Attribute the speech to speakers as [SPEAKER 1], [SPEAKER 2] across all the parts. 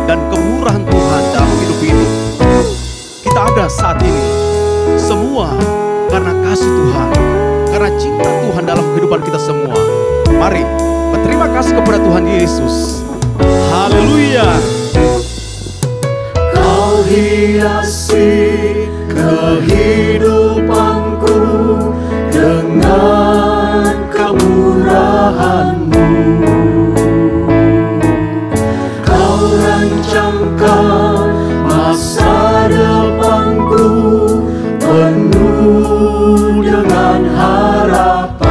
[SPEAKER 1] dan kemurahan Tuhan dalam hidup ini. Kita ada saat ini semua karena kasih Tuhan, karena cinta Tuhan dalam kehidupan kita semua. Mari berterima kasih kepada Tuhan Yesus. Haleluya.
[SPEAKER 2] Kau hiasi kehidupanku dengan kemurahan-Mu. Kau rancangkan masa depanku penuh dengan harapan.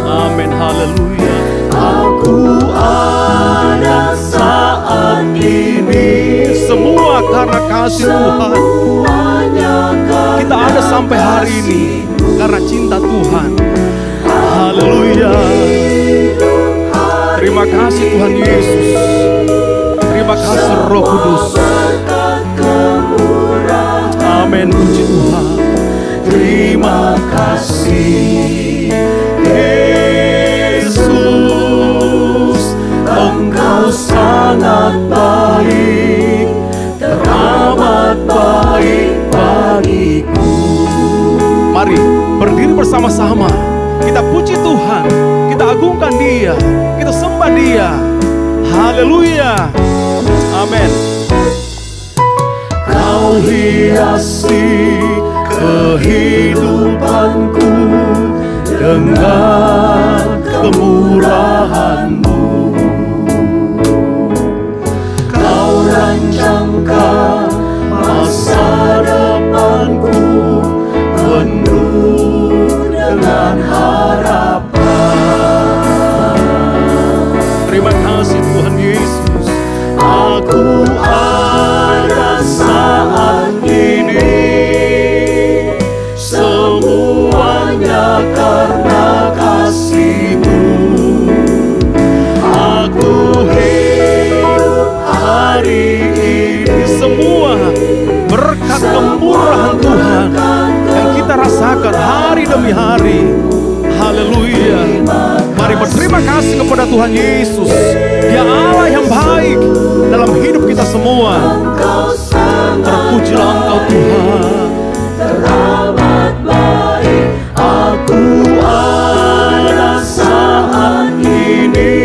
[SPEAKER 1] Amin, haleluya.
[SPEAKER 2] Aku ada saat ini
[SPEAKER 1] Semua karena kasih Tuhan. Kita ada sampai hari ini karena cinta Tuhan. Haleluya. Terima kasih Tuhan Yesus. Terima kasih Roh Kudus. Amin, puji Tuhan.
[SPEAKER 2] Terima kasih Yesus, Engkau sangat baik, teramat baik bagiku.
[SPEAKER 1] Mari berdiri bersama-sama. Kita puji Tuhan, kita agungkan Dia, kita sembah Dia. Haleluya. Amin.
[SPEAKER 2] Kau hiasi kehidupanku dengan kemurahan-Mu. Kau rancangkan masa depanku penuh dengan harapan.
[SPEAKER 1] Terima kasih Tuhan Yesus.
[SPEAKER 2] Aku ada saat ini semuanya karena kasih-Mu. Aku hidup hari ini
[SPEAKER 1] Semua berkat kemurahan Tuhan yang kita rasakan hari demi hari. Haleluya. Mari berterima kasih kepada Tuhan Yesus. Dia Allah yang baik dalam hidup kita semua. Terpujilah Engkau Tuhan.
[SPEAKER 2] teramat baik. Aku ada saat ini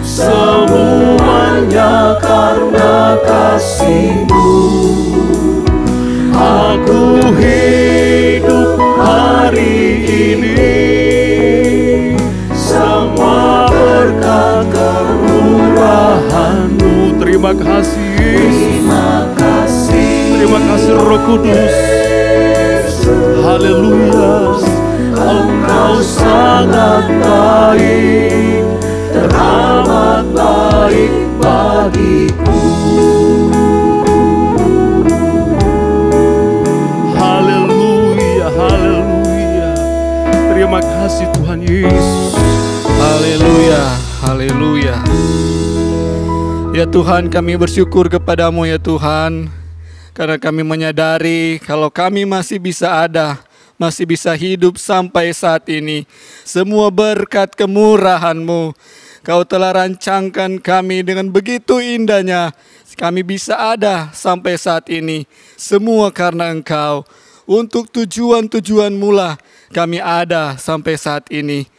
[SPEAKER 2] semuanya karena kasih-Mu. Aku hidup hari ini semua berkat kemurahan-Mu.
[SPEAKER 1] Terima kasih Yesus.
[SPEAKER 2] Terima kasih
[SPEAKER 1] Terima kasih Roh Kudus. Haleluya.
[SPEAKER 2] Engkau sangat baik, teramat baik bagiku.
[SPEAKER 1] Haleluya, haleluya. Terima kasih Tuhan Yesus.
[SPEAKER 3] Haleluya, haleluya. Ya Tuhan, kami bersyukur kepadamu ya Tuhan, karena kami menyadari kalau kami masih bisa ada, masih bisa hidup sampai saat ini. Semua berkat kemurahan-Mu. Kau telah rancangkan kami dengan begitu indahnya. Kami bisa ada sampai saat ini. Semua karena Engkau. Untuk tujuan-tujuan-Mu lah kami ada sampai saat ini.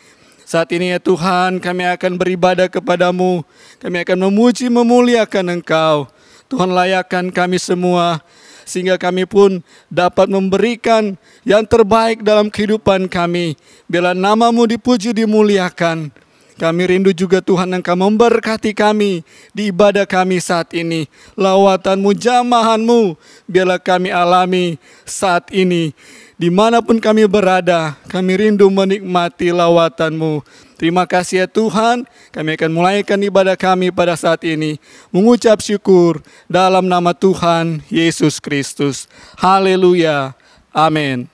[SPEAKER 3] Saat ini ya Tuhan, kami akan beribadah kepadamu. Kami akan memuji, memuliakan Engkau. Tuhan, layakkan kami semua, sehingga kami pun dapat memberikan yang terbaik dalam kehidupan kami. Biarlah nama-Mu dipuji, dimuliakan. Kami rindu juga Tuhan Engkau memberkati kami di ibadah kami saat ini. Lawatan-Mu, jamahan-Mu, biarlah kami alami saat ini. Dimanapun kami berada, kami rindu menikmati lawatan-Mu. Terima kasih ya Tuhan, kami akan mulaikan ibadah kami pada saat ini. Mengucap syukur dalam nama Tuhan Yesus Kristus. Haleluya. Amin.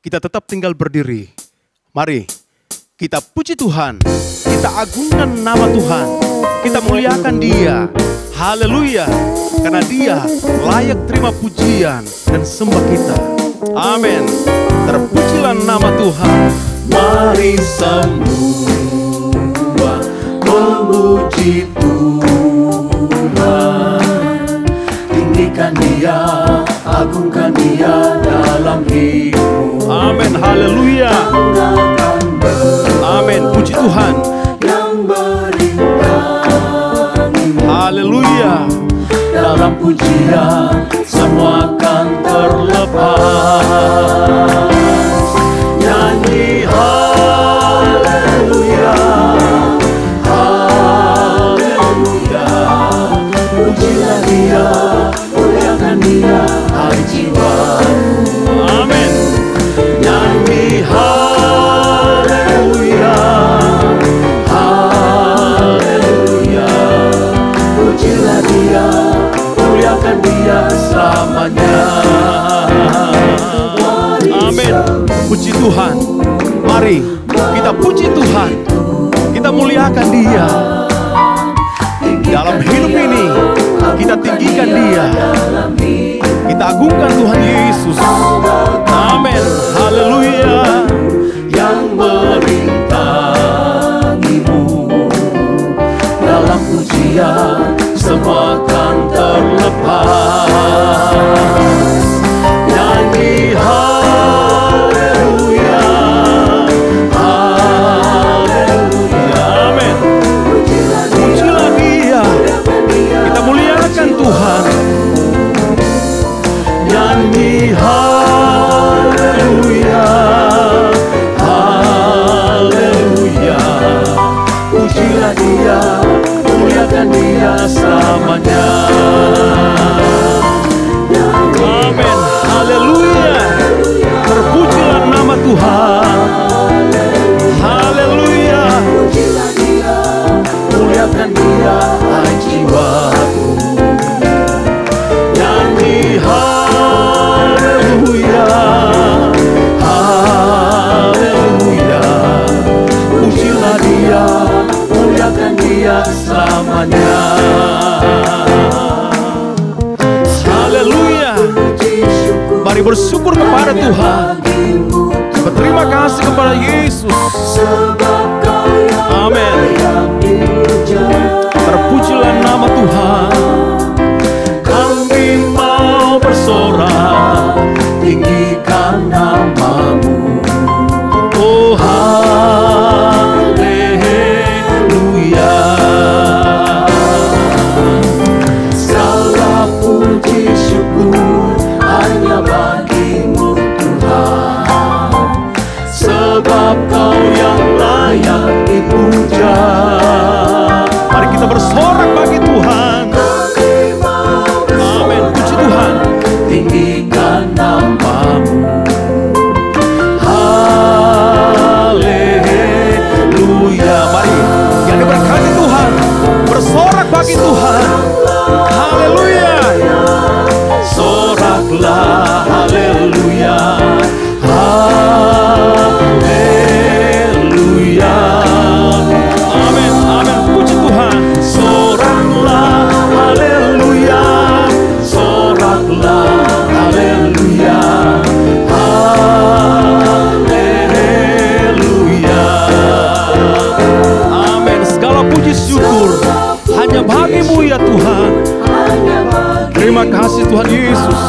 [SPEAKER 1] Kita tetap tinggal berdiri. Mari kita puji Tuhan, kita agungkan nama Tuhan, kita muliakan Dia. Haleluya, karena Dia layak terima pujian dan sembah kita. Amin. Terpujilah nama Tuhan.
[SPEAKER 2] Mari semua memuji Tuhan. Tinggikan Dia, agungkan Dia dalam hidupmu.
[SPEAKER 1] Amin, haleluya. Amin, puji Tuhan.
[SPEAKER 2] Yang merintangimu.
[SPEAKER 1] Haleluya.
[SPEAKER 2] Dalam pujian semua akan terlepas. Nyanyi haleluya, haleluya. Pujilah Dia, muliakan Dia, hai jiwaku.
[SPEAKER 1] Amin.
[SPEAKER 2] Nyanyi haleluya, haleluya. Pujilah Dia, muliakan Dia selamanya.
[SPEAKER 1] Amin. Puji Tuhan. Mari kita puji Tuhan. Kita muliakan Dia. Dalam hidup ini kita tinggikan Dia. Kita agungkan Tuhan Yesus. Amin. Haleluya.
[SPEAKER 2] Yang merintangimu. Dalam pujian semua akan terlepas. Nyanyi haleluya, haleluya.
[SPEAKER 1] Amin. Pujilah Dia. Kita muliakan Tuhan.
[SPEAKER 2] Nyanyi haleluya, haleluya. Pujilah Dia, muliakan Dia selamanya.
[SPEAKER 1] Amin. Haleluya. Terpujilah nama Tuhan. Haleluya.
[SPEAKER 2] Pujilah Dia, muliakan Dia, hai jiwaku. Nyanyi haleluya, haleluya. Pujilah Dia, muliakan Dia selamanya.
[SPEAKER 1] Haleluya. Mari bersyukur kepada Tuhan. Berterima kasih kepada Yesus. Amin. Terpujilah nama Tuhan.
[SPEAKER 2] Kami mau bersorak, tinggikan namamu. Oh haleluya. Segala puji syukur hanya bagimu Tuhan. Sebab Kau yang layak dipuja.
[SPEAKER 1] Mari kita bersorak bagi Tuhan. Amin. Puji Tuhan.
[SPEAKER 2] Tinggikan namamu. Haleluya.
[SPEAKER 1] Mari yang diberkati Tuhan bersorak bagi Tuhan. Haleluya.
[SPEAKER 2] Soraklah haleluya. Haleluya.
[SPEAKER 1] Amin. Amin. Puji Tuhan.
[SPEAKER 2] Soraklah haleluya. Soraklah haleluya. Haleluya.
[SPEAKER 1] Amin. Segala puji syukur hanya bagimu ya Tuhan. Terima kasih Tuhan Yesus.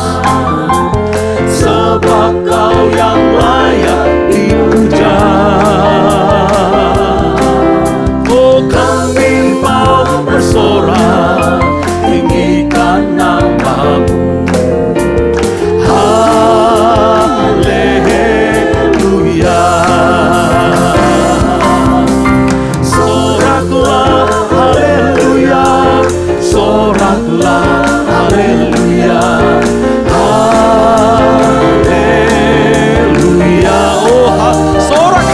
[SPEAKER 2] Sebab Kau yang layak dipuja. Oh kami mau bersorak, tinggikan namamu. Haleluya. Soraklah haleluya. Soraklah haleluya. Haleluya.
[SPEAKER 1] Oh, sorak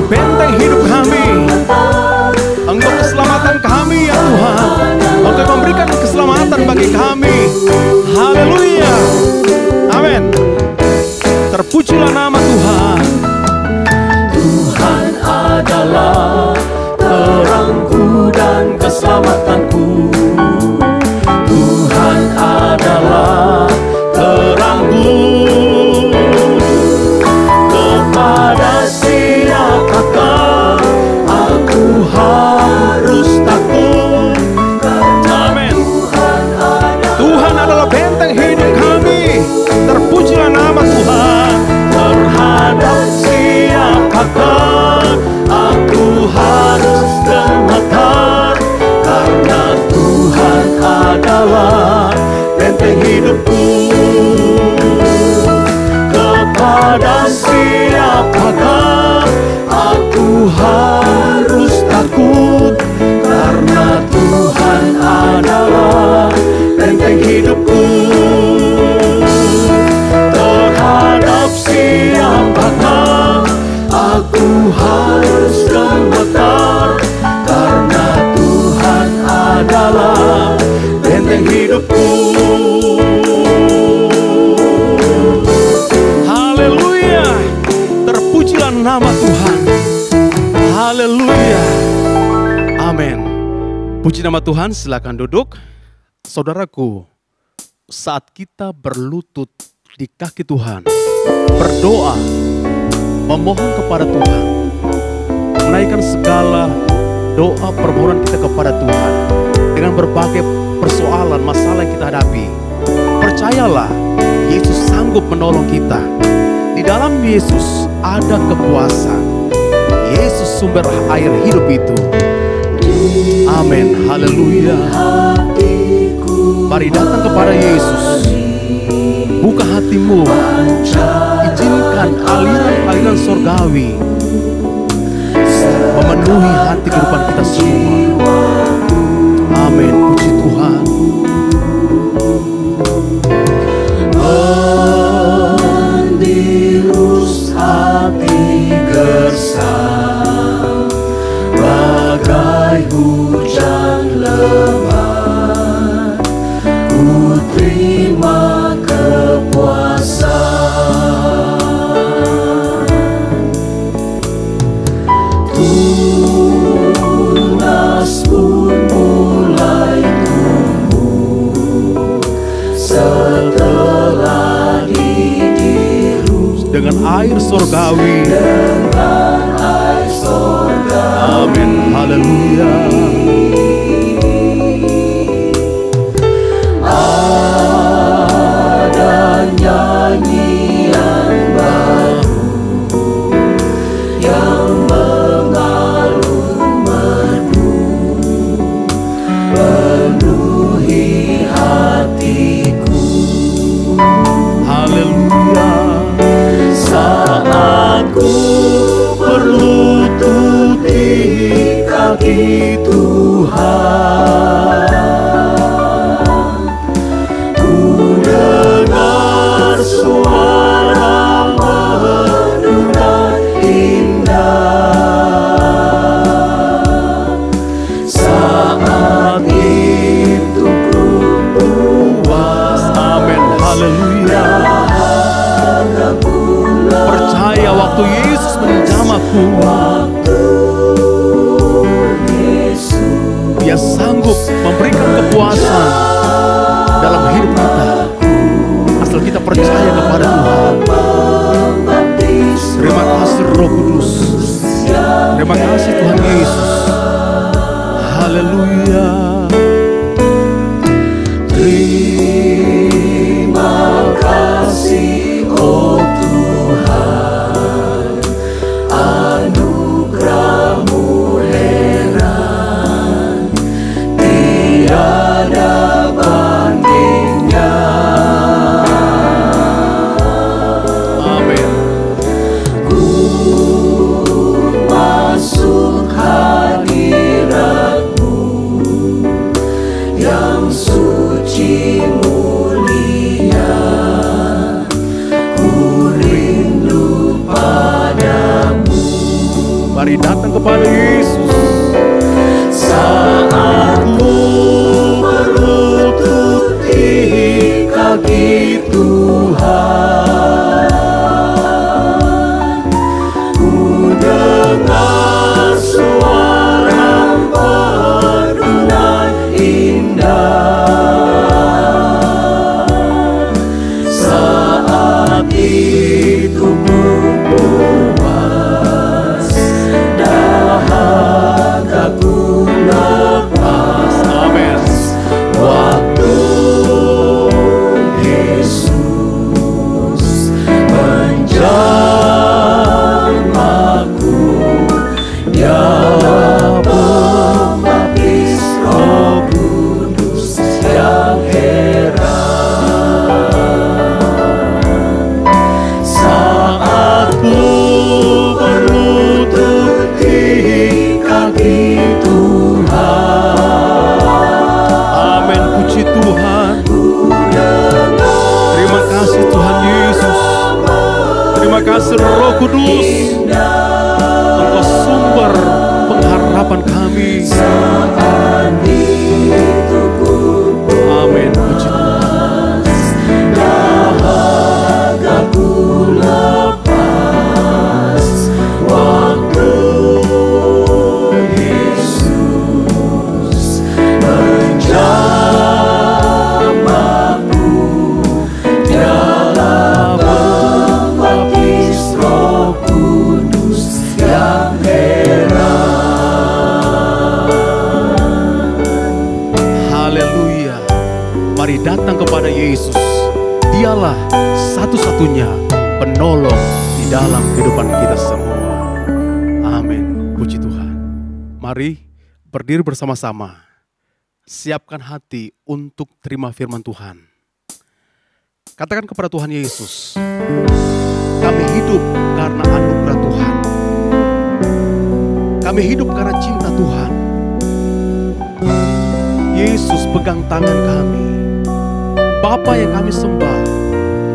[SPEAKER 1] Engkau benteng hidup kami, Engkau keselamatan kami ya Tuhan. Engkau memberikan keselamatan bagi kami. Haleluya. Amin. Terpujilah nama Tuhan.
[SPEAKER 2] Tuhan adalah terangku dan keselamatanku. Tuhan adalah terangku. Kepada siapakah aku harus takut?
[SPEAKER 1] Amin. Tuhan adalah benteng hidup kami. Terpujilah nama Tuhan.
[SPEAKER 2] Terhadap siapakah aku harus gemetar? Karena Tuhan adalah benteng hidupku. Kepada siapakah aku harus takut? Karena Tuhan adalah benteng hidupku. Terhadap siapakah aku harus gemetar? Karena Tuhan adalah benteng hidupku.
[SPEAKER 1] Haleluya. Terpujilah nama Tuhan. Haleluya. Amin. Puji nama Tuhan, silakan duduk. Saudaraku, saat kita berlutut di kaki Tuhan, berdoa, memohon kepada Tuhan, menaikkan segala doa permohonan kita kepada Tuhan dengan berbagai persoalan, masalah yang kita hadapi, percayalah, Yesus sanggup menolong kita. Di dalam Yesus ada kepuasan. Yesus sumber air hidup itu. Amin. Haleluya. Mari datang kepada Yesus. Buka hatimu. Izinkan aliran-aliran sorgawi memenuhi hati kehidupan kita semua. Amin. Puji Tuhan.
[SPEAKER 2] Mendirus hati gersang bagai hujan lebat, ku terima kepuasan. Tunas pun mulai tumbuh setelah didirus
[SPEAKER 1] dengan air sorgawi.
[SPEAKER 2] dengan air surga.
[SPEAKER 1] Amin. Haleluya.
[SPEAKER 2] Ada nyanyian baru yang mengalun merdu, penuhi hatiku.
[SPEAKER 1] Haleluya.
[SPEAKER 2] Saat ku berlutut di kaki Tuhan, ku dengar suara merdu dan indah. Saat itu ku puas.
[SPEAKER 1] Amin. Haleluya. Percaya waktu Yesus menjamahku, Dia sanggup memberikan kepuasan dalam hidup kita, asal kita percaya kepada Tuhan. Terima kasih Roh Kudus. Terima kasih Tuhan Yesus. Haleluya.
[SPEAKER 2] Terima kasih oh Tuhan, anugerah-Mu heran, tiada bandingnya.
[SPEAKER 1] Amin.
[SPEAKER 2] Ku masuk hadirat-Mu itu ku puas, dahagaku lepas.
[SPEAKER 1] Amin.
[SPEAKER 2] Waktu Yesus menjamahku, Dia pembaptis Roh Kudus yang heran. Saat ku berlutut di kaki Tuhan,
[SPEAKER 1] Amin. Puji Tuhan. Terima kasih Tuhan Yesus. Terima kasih Roh Kudus. Engkau sumber pengharapan kami. Amin. Puji Tuhan.
[SPEAKER 2] dahagaku lepas. Waktu Yesus menjamahku, Dialah pembaptis Roh Kudus yang heran.
[SPEAKER 1] Haleluya. Mari datang kepada Yesus. Dialah satu-satunya penolong di dalam kehidupan kita semua. Amin. Puji Tuhan. Mari berdiri bersama-sama. Siapkan hati untuk terima firman Tuhan. Katakan kepada Tuhan Yesus, kami hidup karena anugerah Tuhan. Kami hidup karena cinta Tuhan. Yesus pegang tangan kami. Bapa yang kami sembah,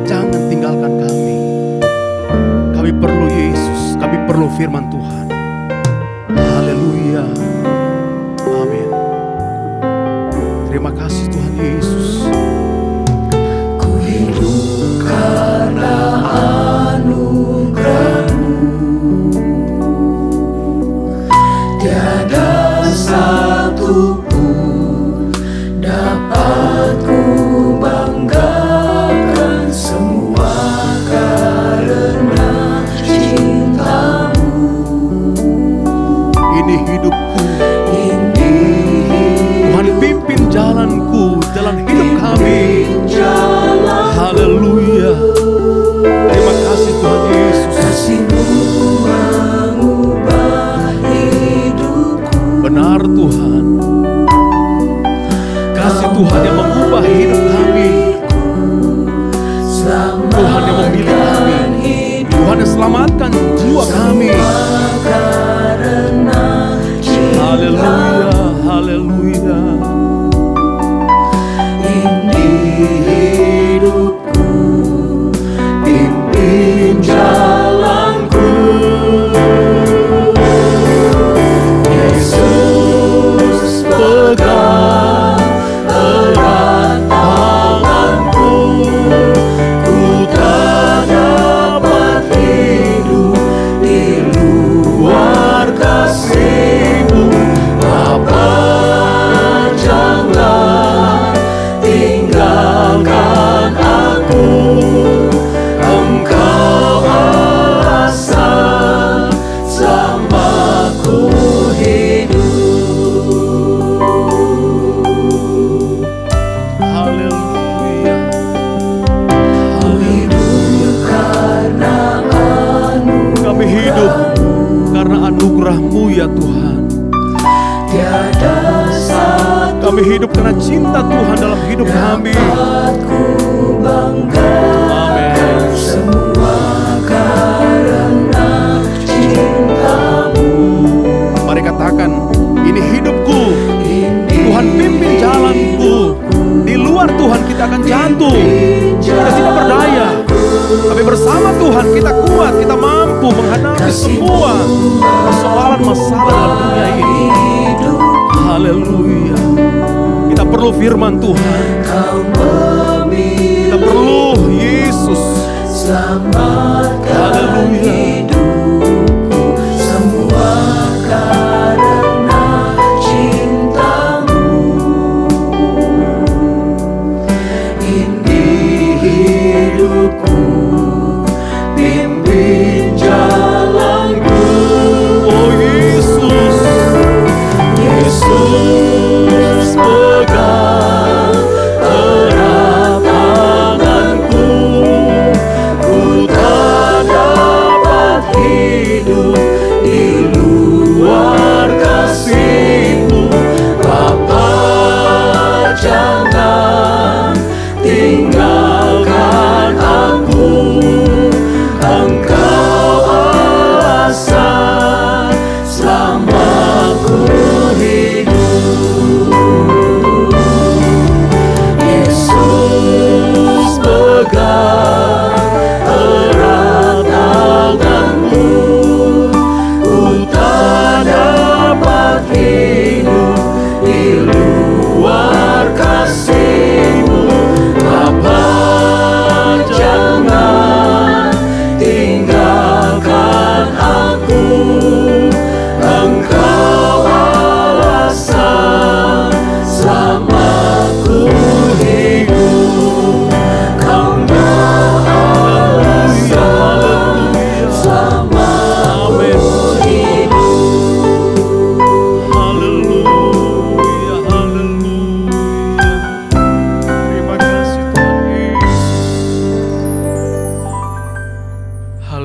[SPEAKER 1] jangan tinggalkan kami. Kami perlu Yesus, kami perlu firman Tuhan. Haleluya. Amin. Terima kasih Tuhan Yesus.
[SPEAKER 2] Ku hidup karena anugerah-Mu, tiada satu pun dapat ku banggakan, semua karena cinta-Mu.
[SPEAKER 1] Ini hidupku, Tuhan pimpin jalanku, jalan hidup kami. Haleluya. Terima kasih Tuhan Yesus.
[SPEAKER 2] Kasih-Mu mengubah hidupku.
[SPEAKER 1] Benar Tuhan. Kasih Tuhan yang mengubah hidup kami. Tuhan yang memilih kami. Tuhan yang selamatkan jiwa kami. Haleluya, haleluya.
[SPEAKER 2] Ini hidupku, pimpin jalanku. Yesus pegang erat tanganku, ku tak dapat hidup di luar kasih-Mu. Bapa, janganlah tinggalkan aku, Engkau alasan selama ku hidup.
[SPEAKER 1] Haleluya.
[SPEAKER 2] Ku hidup karena
[SPEAKER 1] Kami hidup karena anugerah-Mu ya Tuhan.
[SPEAKER 2] tiada satu
[SPEAKER 1] Kami hidup karena cinta Tuhan dalam hidup kami.
[SPEAKER 2] ku banggakan, semua karena cinta-Mu.
[SPEAKER 1] Mari katakan, ini hidupku, Tuhan pimpin jalanku. Di luar Tuhan kita akan jatuh, kita tidak berdaya. Tapi bersama Tuhan kita kuat, kita mampu menghadapi semua persoalan masalah dalam dunia ini. Haleluya. Kita perlu firman Tuhan. Kita perlu Yesus.
[SPEAKER 2] Selamatkan
[SPEAKER 1] Haleluya.
[SPEAKER 2] hidupku, semua karena cinta-Mu. Ini hidupku,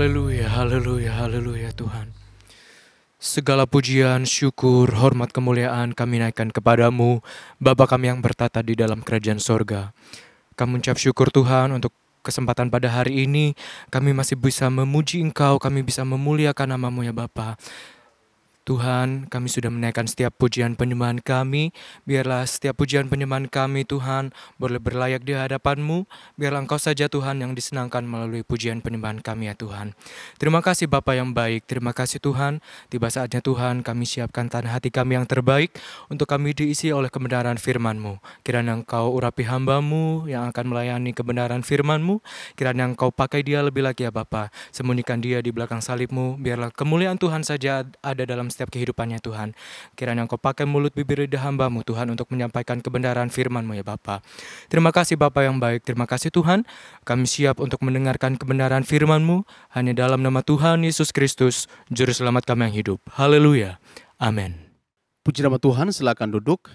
[SPEAKER 1] Haleluya, haleluya, haleluya Tuhan. Segala pujian, syukur, hormat, kemuliaan kami naikkan kepadamu, Bapa kami yang bertata di dalam kerajaan sorga. Kami ucap syukur Tuhan untuk kesempatan pada hari ini. Kami masih bisa memuji Engkau, kami bisa memuliakan nama-Mu ya Bapa. Tuhan, kami sudah menaikkan setiap pujian penyembahan kami. Biarlah setiap pujian penyembahan kami, Tuhan, boleh berlayak di hadapan-Mu. Biarlah Engkau saja, Tuhan, yang disenangkan melalui pujian penyembahan kami, ya Tuhan. Terima kasih Bapa yang baik. Terima kasih Tuhan. Tiba saatnya Tuhan, kami siapkan tanah hati kami yang terbaik untuk kami diisi oleh kebenaran firman-Mu. Kiranya Engkau urapi hamba-Mu yang akan melayani kebenaran firman-Mu. Kiranya Engkau pakai dia lebih lagi ya Bapa. Sembunyikan dia di belakang salib-Mu. Biarlah kemuliaan Tuhan saja ada dalam setiap kehidupannya Tuhan. Kiranya Engkau pakai mulut bibir lidah hamba-Mu Tuhan untuk menyampaikan kebenaran firman-Mu ya Bapa. Terima kasih Bapa yang baik. Terima kasih Tuhan. Kami siap untuk mendengarkan kebenaran firman-Mu hanya dalam nama Tuhan Yesus Kristus, Juru Selamat kami yang hidup. Haleluya. Amin.
[SPEAKER 2] Puji nama Tuhan, silakan duduk.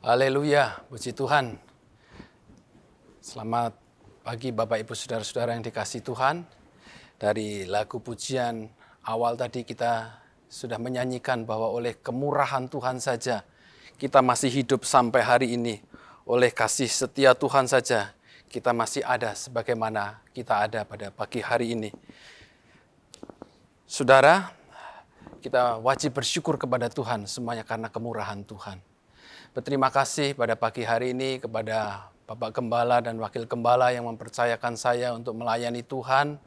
[SPEAKER 4] Haleluya, puji Tuhan. Selamat pagi Bapak Ibu Saudara-saudara yang dikasihi Tuhan. Dari lagu pujian awal tadi kita sudah menyanyikan bahwa oleh kemurahan Tuhan saja kita masih hidup sampai hari ini. Oleh kasih setia Tuhan saja kita masih ada sebagaimana kita ada pada pagi hari ini. Saudara, kita wajib bersyukur kepada Tuhan semuanya karena kemurahan Tuhan. Berterima kasih pada pagi hari ini kepada Bapak Gembala dan Wakil Gembala yang mempercayakan saya untuk melayani Tuhan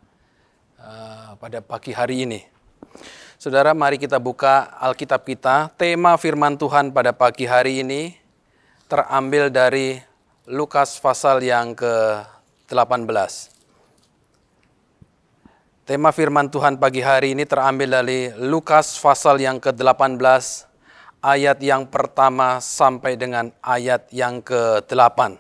[SPEAKER 4] pada pagi hari ini. Saudara, mari kita buka Alkitab kita. Tema firman Tuhan pada pagi hari ini terambil dari Lukas pasal yang ke-18. Tema firman Tuhan pagi hari ini terambil dari Lukas pasal yang ke-18, ayat yang pertama sampai dengan ayat yang ke-8.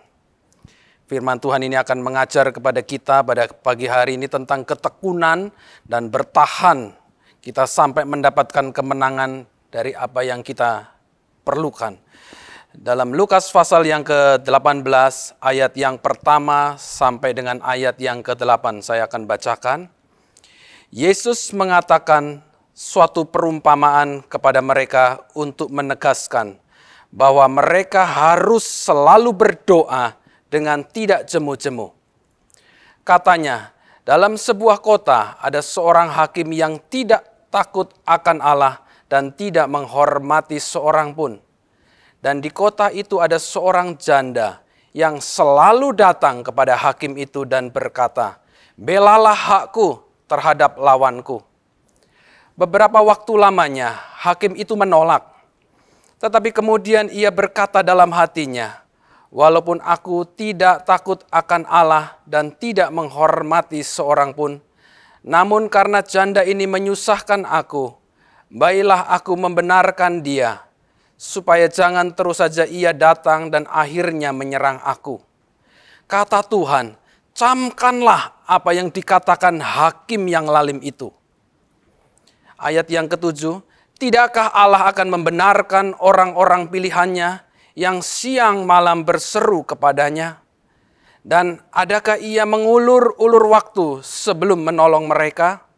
[SPEAKER 4] Firman Tuhan ini akan mengajar kepada kita pada pagi hari ini tentang ketekunan dan bertahan kita sampai mendapatkan kemenangan dari apa yang kita perlukan. Dalam Lukas pasal yang ke-18, ayat yang pertama sampai dengan ayat yang ke-8, saya akan bacakan. Yesus mengatakan suatu perumpamaan kepada mereka untuk menegaskan bahwa mereka harus selalu berdoa dengan tidak jemu-jemu. Katanya, dalam sebuah kota ada seorang hakim yang tidak takut akan Allah dan tidak menghormati seorang pun. Dan di kota itu ada seorang janda yang selalu datang kepada hakim itu dan berkata, "Belalah hakku terhadap lawanku." Beberapa waktu lamanya, hakim itu menolak. Tetapi kemudian ia berkata dalam hatinya, "Walaupun aku tidak takut akan Allah dan tidak menghormati seorang pun, namun karena janda ini menyusahkan aku, baiklah aku membenarkan dia, supaya jangan terus saja ia datang dan akhirnya menyerang aku." Kata Tuhan, "Camkanlah apa yang dikatakan hakim yang lalim itu." Ayat yang ke-7, tidakkah Allah akan membenarkan orang-orang pilihannya yang siang malam berseru kepadanya? Dan adakah ia mengulur-ulur waktu sebelum menolong mereka?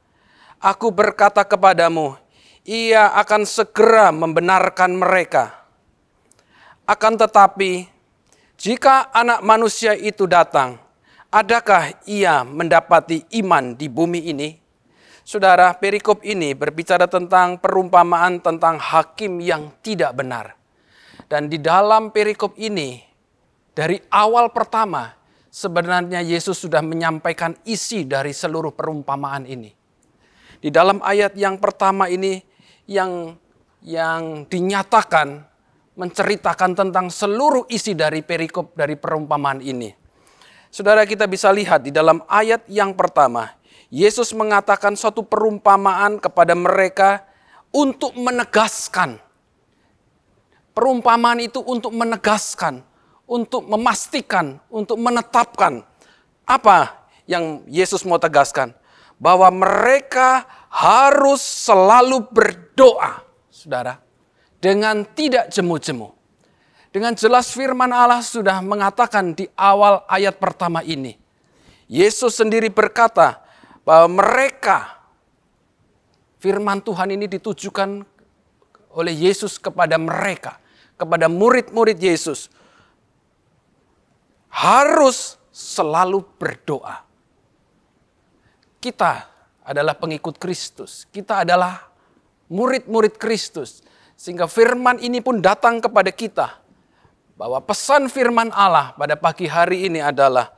[SPEAKER 4] Aku berkata kepadamu, ia akan segera membenarkan mereka. Akan tetapi, jika anak manusia itu datang, adakah ia mendapati iman di bumi ini? Saudara, perikop ini berbicara tentang perumpamaan tentang hakim yang tidak benar. Dan di dalam perikop ini, dari awal pertama, sebenarnya Yesus sudah menyampaikan isi dari seluruh perumpamaan ini. Di dalam ayat yang pertama ini, yang dinyatakan, menceritakan tentang seluruh isi dari perikop dari perumpamaan ini. Saudara, kita bisa lihat di dalam ayat yang pertama, Yesus mengatakan suatu perumpamaan kepada mereka untuk menegaskan Perumpamaan itu untuk menegaskan, untuk memastikan, untuk menetapkan. Apa yang Yesus mau tegaskan? Bahwa mereka harus selalu berdoa, saudara, dengan tidak jemu-jemu. Dengan jelas firman Allah sudah mengatakan di awal ayat pertama ini. Yesus sendiri berkata bahwa mereka, firman Tuhan ini ditujukan oleh Yesus kepada mereka, kepada murid-murid Yesus. Harus selalu berdoa. Kita adalah pengikut Kristus. Kita adalah murid-murid Kristus. Sehingga firman ini pun datang kepada kita. Bahwa pesan firman Allah pada pagi hari ini adalah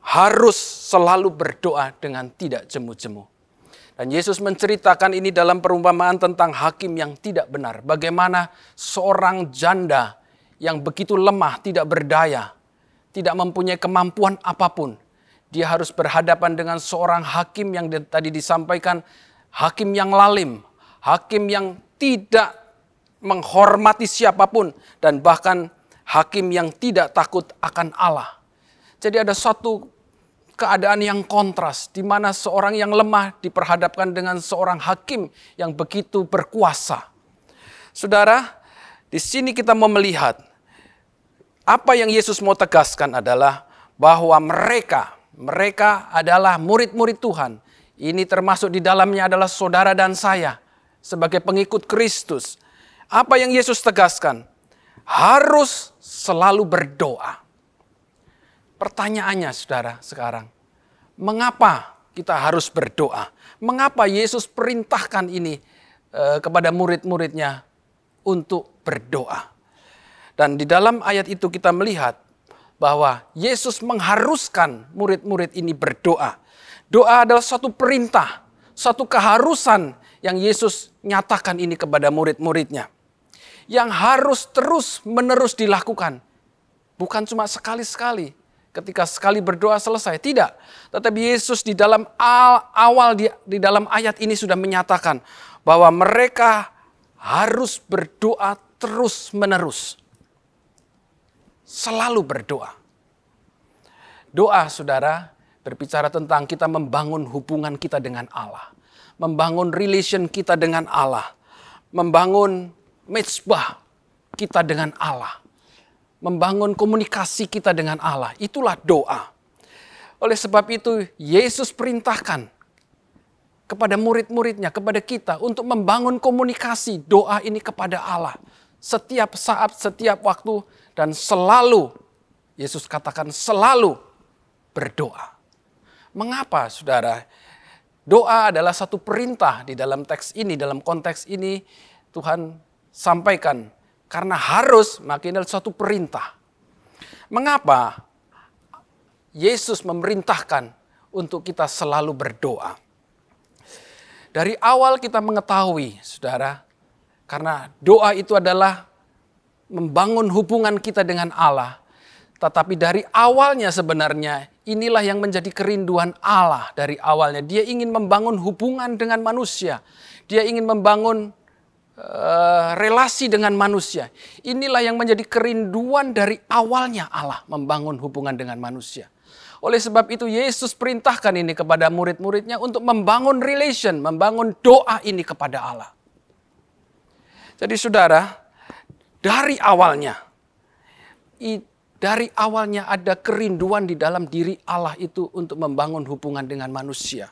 [SPEAKER 4] harus selalu berdoa dengan tidak jemu-jemu. Dan Yesus menceritakan ini dalam perumpamaan tentang hakim yang tidak benar. Bagaimana seorang janda yang begitu lemah, tidak berdaya, tidak mempunyai kemampuan apapun. Dia harus berhadapan dengan seorang hakim yang tadi disampaikan, hakim yang lalim, hakim yang tidak menghormati siapapun, dan bahkan hakim yang tidak takut akan Allah. Jadi ada satu keadaan yang kontras, di mana seorang yang lemah diperhadapkan dengan seorang hakim yang begitu berkuasa. Saudara, di sini kita mau melihat, apa yang Yesus mau tegaskan adalah bahwa mereka adalah murid-murid Tuhan. Ini termasuk di dalamnya adalah saudara dan saya sebagai pengikut Kristus. Apa yang Yesus tegaskan? Harus selalu berdoa. Pertanyaannya saudara sekarang, mengapa kita harus berdoa? Mengapa Yesus perintahkan ini kepada murid-muridnya untuk berdoa? Dan di dalam ayat itu kita melihat bahwa Yesus mengharuskan murid-murid ini berdoa. Doa adalah suatu perintah, suatu keharusan yang Yesus nyatakan ini kepada murid-muridnya. Yang harus terus-menerus dilakukan. Bukan cuma sekali-sekali. Ketika sekali berdoa selesai. Tidak. Tetapi Yesus di dalam di dalam ayat ini sudah menyatakan bahwa mereka harus berdoa terus-menerus. Selalu berdoa. Doa, saudara, berbicara tentang kita membangun hubungan kita dengan Allah. Membangun relation kita dengan Allah. Membangun mezbah kita dengan Allah. Membangun komunikasi kita dengan Allah. Itulah doa. Oleh sebab itu, Yesus perintahkan kepada murid-muridnya, kepada kita untuk membangun komunikasi doa ini kepada Allah. Setiap saat, setiap waktu, dan selalu, Yesus katakan selalu berdoa. Mengapa, saudara? Doa adalah satu perintah di dalam teks ini, dalam konteks ini Tuhan sampaikan. Karena harus, maka ini adalah suatu perintah. Mengapa Yesus memerintahkan untuk kita selalu berdoa? Dari awal kita mengetahui, saudara, karena doa itu adalah membangun hubungan kita dengan Allah. Tetapi dari awalnya sebenarnya inilah yang menjadi kerinduan Allah dari awalnya. Dia ingin membangun hubungan dengan manusia. Dia ingin membangun relasi dengan manusia. Inilah yang menjadi kerinduan dari awalnya Allah membangun hubungan dengan manusia. Oleh sebab itu Yesus perintahkan ini kepada murid-muridnya untuk membangun relation, membangun doa ini kepada Allah. Jadi saudara, dari awalnya ada kerinduan di dalam diri Allah itu untuk membangun hubungan dengan manusia.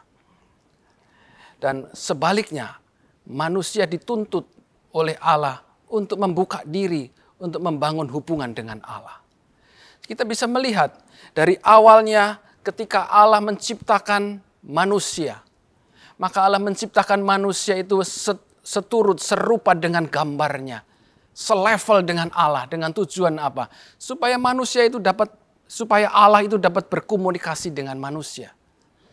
[SPEAKER 4] Dan sebaliknya, manusia dituntut oleh Allah untuk membuka diri, untuk membangun hubungan dengan Allah. Kita bisa melihat dari awalnya ketika Allah menciptakan manusia. Maka Allah menciptakan manusia itu seturut, serupa dengan gambarnya. Selevel dengan Allah, dengan tujuan apa? Supaya Allah itu dapat berkomunikasi dengan manusia.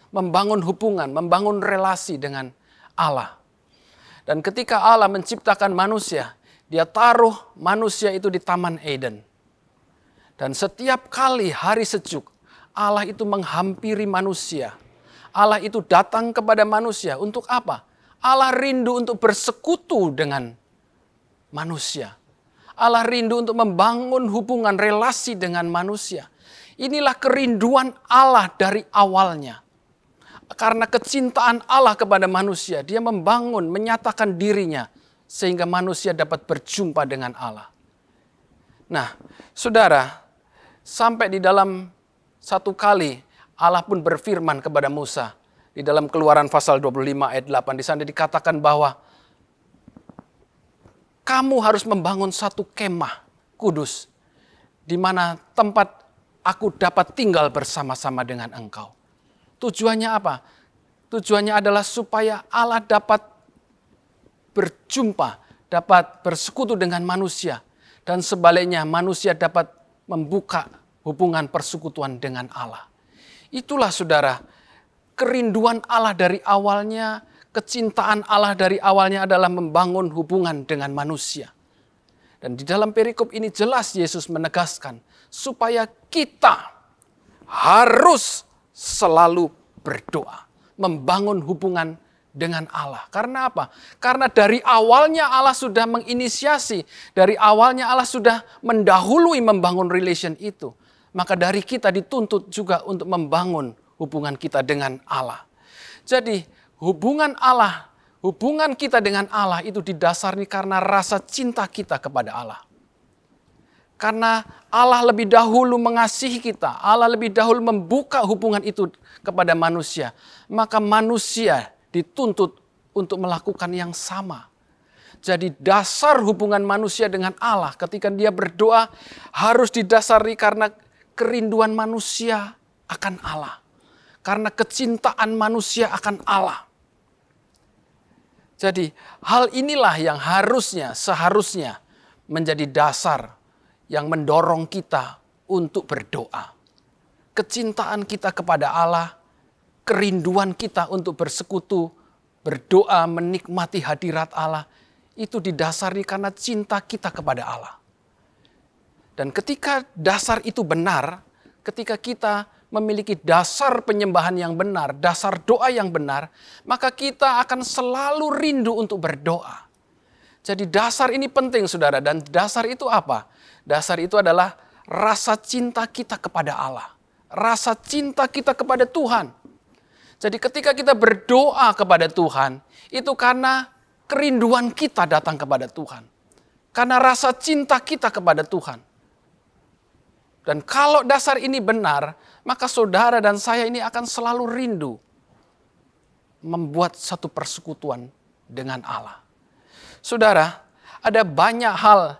[SPEAKER 4] Membangun hubungan, membangun relasi dengan Allah. Dan ketika Allah menciptakan manusia, dia taruh manusia itu di Taman Eden. Dan setiap kali hari sejuk, Allah itu menghampiri manusia. Allah itu datang kepada manusia untuk apa? Allah rindu untuk bersekutu dengan manusia. Allah rindu untuk membangun hubungan relasi dengan manusia. Inilah kerinduan Allah dari awalnya. Karena kecintaan Allah kepada manusia, dia membangun, menyatakan dirinya, sehingga manusia dapat berjumpa dengan Allah. Nah, saudara, sampai di dalam satu kali Allah pun berfirman kepada Musa. Di dalam Keluaran pasal 25 ayat 8, di sana dikatakan bahwa kamu harus membangun satu kemah kudus, di mana tempat aku dapat tinggal bersama-sama dengan engkau. Tujuannya apa? Tujuannya adalah supaya Allah dapat berjumpa, dapat bersekutu dengan manusia. Dan sebaliknya manusia dapat membuka hubungan persekutuan dengan Allah. Itulah saudara, kerinduan Allah dari awalnya, kecintaan Allah dari awalnya adalah membangun hubungan dengan manusia. Dan di dalam perikop ini jelas Yesus menegaskan supaya kita harus selalu berdoa, membangun hubungan dengan Allah. Karena apa? Karena dari awalnya Allah sudah menginisiasi, dari awalnya Allah sudah mendahului membangun relation itu. Maka dari kita dituntut juga untuk membangun hubungan kita dengan Allah. Jadi hubungan kita dengan Allah itu didasari karena rasa cinta kita kepada Allah. Karena Allah lebih dahulu mengasihi kita, Allah lebih dahulu membuka hubungan itu kepada manusia. Maka manusia dituntut untuk melakukan yang sama. Jadi dasar hubungan manusia dengan Allah ketika dia berdoa harus didasari karena kerinduan manusia akan Allah. Karena kecintaan manusia akan Allah. Jadi hal inilah yang seharusnya menjadi dasar yang mendorong kita untuk berdoa. Kecintaan kita kepada Allah, kerinduan kita untuk bersekutu, berdoa, menikmati hadirat Allah, itu didasari karena cinta kita kepada Allah. Dan ketika dasar itu benar, ketika kita memiliki dasar penyembahan yang benar, dasar doa yang benar, maka kita akan selalu rindu untuk berdoa. Jadi dasar ini penting saudara, dan dasar itu apa? Dasar itu adalah rasa cinta kita kepada Allah. Rasa cinta kita kepada Tuhan. Jadi ketika kita berdoa kepada Tuhan, itu karena kerinduan kita datang kepada Tuhan. Karena rasa cinta kita kepada Tuhan. Dan kalau dasar ini benar, maka saudara dan saya ini akan selalu rindu membuat satu persekutuan dengan Allah. Saudara, ada banyak hal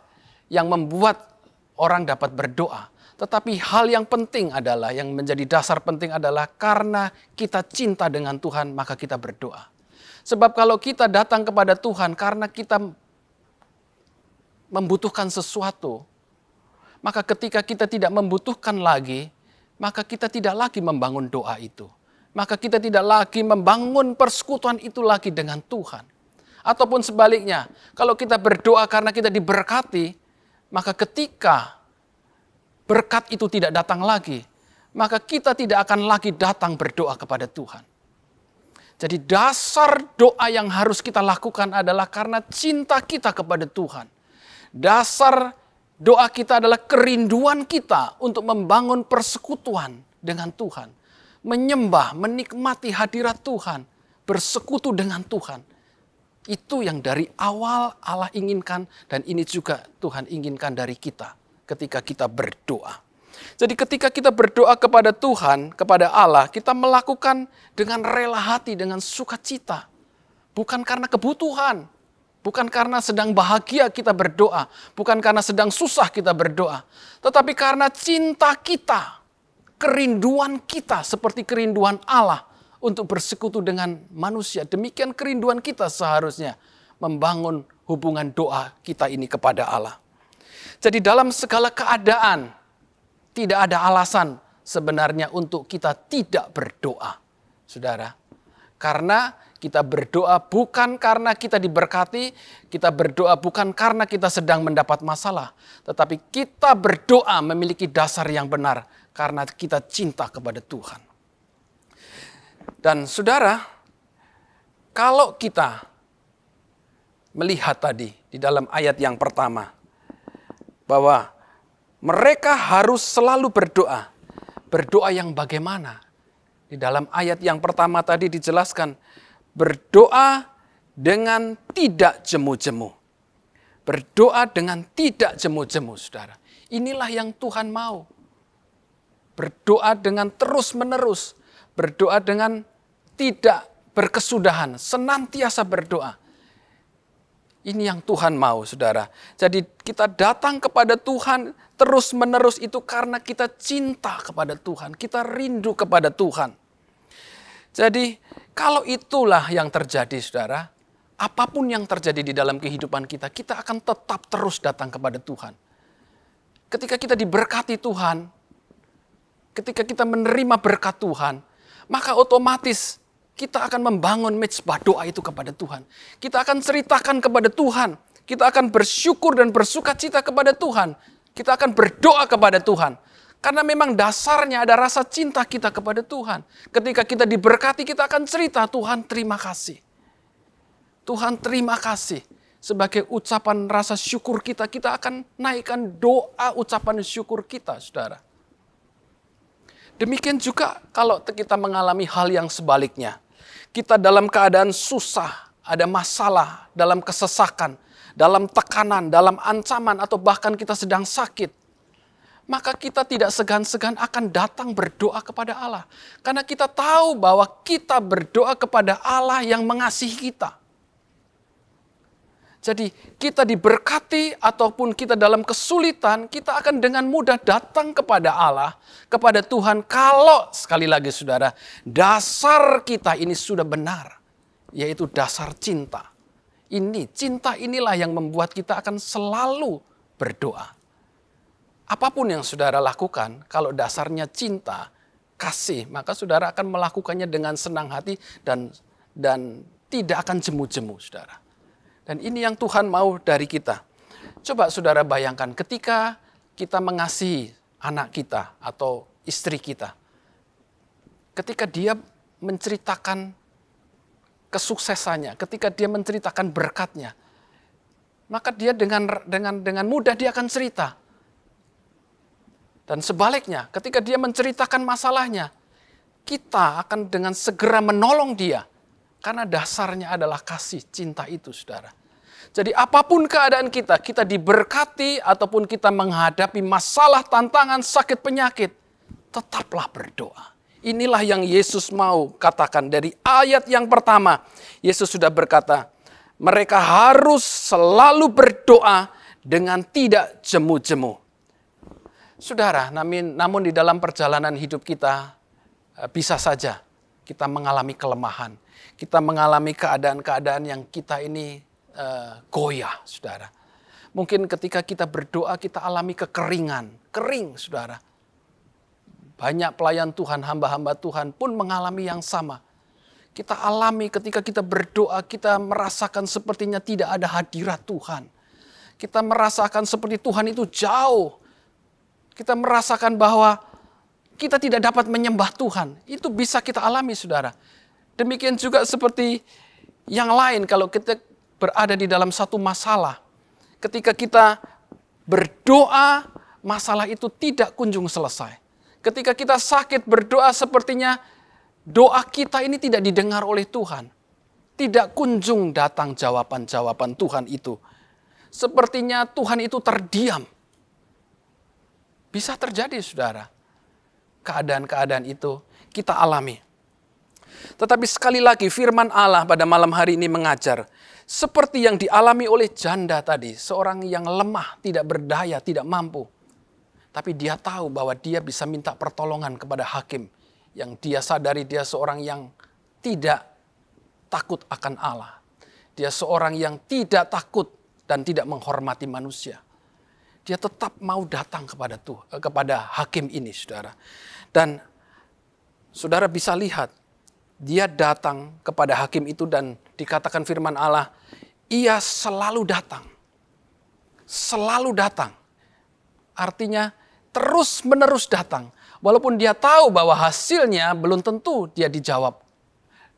[SPEAKER 4] yang membuat orang dapat berdoa. Tetapi hal yang penting adalah, yang menjadi dasar penting adalah karena kita cinta dengan Tuhan, maka kita berdoa. Sebab kalau kita datang kepada Tuhan karena kita membutuhkan sesuatu, maka ketika kita tidak membutuhkan lagi, maka kita tidak lagi membangun doa itu. Maka kita tidak lagi membangun persekutuan itu lagi dengan Tuhan. Ataupun sebaliknya, kalau kita berdoa karena kita diberkati, maka ketika berkat itu tidak datang lagi, maka kita tidak akan lagi datang berdoa kepada Tuhan. Jadi dasar doa yang harus kita lakukan adalah karena cinta kita kepada Tuhan. Dasar doa kita adalah kerinduan kita untuk membangun persekutuan dengan Tuhan. Menyembah, menikmati hadirat Tuhan, bersekutu dengan Tuhan. Itu yang dari awal Allah inginkan dan ini juga Tuhan inginkan dari kita ketika kita berdoa. Jadi ketika kita berdoa kepada Tuhan, kepada Allah, kita melakukan dengan rela hati, dengan sukacita. Bukan karena kebutuhan. Bukan karena sedang bahagia kita berdoa. Bukan karena sedang susah kita berdoa. Tetapi karena cinta kita. Kerinduan kita seperti kerinduan Allah untuk bersekutu dengan manusia. Demikian kerinduan kita seharusnya membangun hubungan doa kita ini kepada Allah. Jadi dalam segala keadaan tidak ada alasan sebenarnya untuk kita tidak berdoa. Saudara, karena kita berdoa bukan karena kita diberkati, kita berdoa bukan karena kita sedang mendapat masalah, tetapi kita berdoa memiliki dasar yang benar karena kita cinta kepada Tuhan. Dan saudara, kalau kita melihat tadi di dalam ayat yang pertama bahwa mereka harus selalu berdoa. Berdoa yang bagaimana? Di dalam ayat yang pertama tadi dijelaskan, berdoa dengan tidak jemu-jemu. Berdoa dengan tidak jemu-jemu, saudara. Inilah yang Tuhan mau. Berdoa dengan terus-menerus. Berdoa dengan tidak berkesudahan. Senantiasa berdoa. Ini yang Tuhan mau, saudara. Jadi kita datang kepada Tuhan terus-menerus itu karena kita cinta kepada Tuhan. Kita rindu kepada Tuhan. Jadi kalau itulah yang terjadi, saudara, apapun yang terjadi di dalam kehidupan kita, kita akan tetap terus datang kepada Tuhan. Ketika kita diberkati Tuhan, ketika kita menerima berkat Tuhan, maka otomatis kita akan membangun mezbah doa itu kepada Tuhan. Kita akan ceritakan kepada Tuhan. Kita akan bersyukur dan bersuka cita kepada Tuhan. Kita akan berdoa kepada Tuhan. Karena memang dasarnya ada rasa cinta kita kepada Tuhan. Ketika kita diberkati, kita akan cerita, Tuhan terima kasih. Tuhan terima kasih. Sebagai ucapan rasa syukur kita, kita akan naikkan doa ucapan syukur kita, saudara. Demikian juga kalau kita mengalami hal yang sebaliknya. Kita dalam keadaan susah, ada masalah, dalam kesesakan, dalam tekanan, dalam ancaman, atau bahkan kita sedang sakit. Maka kita tidak segan-segan akan datang berdoa kepada Allah. Karena kita tahu bahwa kita berdoa kepada Allah yang mengasihi kita. Jadi kita diberkati ataupun kita dalam kesulitan, kita akan dengan mudah datang kepada Allah, kepada Tuhan. Kalau sekali lagi saudara, dasar kita ini sudah benar, yaitu dasar cinta. Cinta inilah yang membuat kita akan selalu berdoa. Apapun yang saudara lakukan, kalau dasarnya cinta, kasih, maka saudara akan melakukannya dengan senang hati dan tidak akan jemu-jemu, saudara. Dan ini yang Tuhan mau dari kita. Coba saudara bayangkan ketika kita mengasihi anak kita atau istri kita. Ketika dia menceritakan kesuksesannya, ketika dia menceritakan berkatnya, maka dia dengan mudah dia akan cerita. Dan sebaliknya, ketika dia menceritakan masalahnya, kita akan dengan segera menolong dia. Karena dasarnya adalah kasih, cinta itu, saudara. Jadi apapun keadaan kita diberkati ataupun kita menghadapi masalah, tantangan, sakit, penyakit, tetaplah berdoa. Inilah yang Yesus mau katakan dari ayat yang pertama. Yesus sudah berkata, mereka harus selalu berdoa dengan tidak jemu-jemu. Saudara, namun di dalam perjalanan hidup kita bisa saja kita mengalami kelemahan. Kita mengalami keadaan-keadaan yang kita ini goyah, saudara. Mungkin ketika kita berdoa kita alami kekeringan, kering, saudara. Banyak pelayan Tuhan, hamba-hamba Tuhan pun mengalami yang sama. Kita alami ketika kita berdoa, kita merasakan sepertinya tidak ada hadirat Tuhan. Kita merasakan seperti Tuhan itu jauh. Kita merasakan bahwa kita tidak dapat menyembah Tuhan. Itu bisa kita alami, saudara. Demikian juga seperti yang lain kalau kita berada di dalam satu masalah. Ketika kita berdoa, masalah itu tidak kunjung selesai. Ketika kita sakit berdoa, sepertinya doa kita ini tidak didengar oleh Tuhan. Tidak kunjung datang jawaban-jawaban Tuhan itu. Sepertinya Tuhan itu terdiam. Bisa terjadi, saudara. Keadaan-keadaan itu kita alami. Tetapi sekali lagi firman Allah pada malam hari ini mengajar. Seperti yang dialami oleh janda tadi. Seorang yang lemah, tidak berdaya, tidak mampu. Tapi dia tahu bahwa dia bisa minta pertolongan kepada hakim. Yang dia sadari dia seorang yang tidak takut akan Allah. Dia seorang yang tidak takut dan tidak menghormati manusia. Dia tetap mau datang kepada hakim ini, saudara. Dan saudara bisa lihat, dia datang kepada hakim itu dan dikatakan firman Allah, ia selalu datang. Selalu datang. Artinya terus menerus datang. Walaupun dia tahu bahwa hasilnya belum tentu dia dijawab.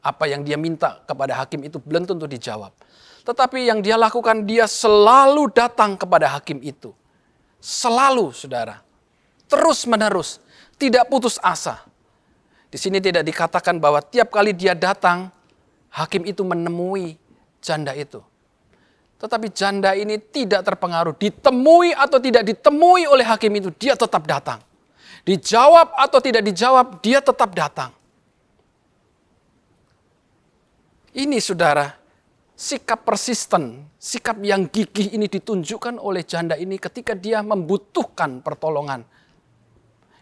[SPEAKER 4] Apa yang dia minta kepada hakim itu belum tentu dijawab. Tetapi yang dia lakukan, dia selalu datang kepada hakim itu. Selalu, saudara. Terus menerus. Tidak putus asa. Di sini tidak dikatakan bahwa tiap kali dia datang, hakim itu menemui janda itu. Tetapi janda ini tidak terpengaruh. Ditemui atau tidak ditemui oleh hakim itu, dia tetap datang. Dijawab atau tidak dijawab, dia tetap datang. Ini saudara, sikap persisten, sikap yang gigih ini ditunjukkan oleh janda ini ketika dia membutuhkan pertolongan.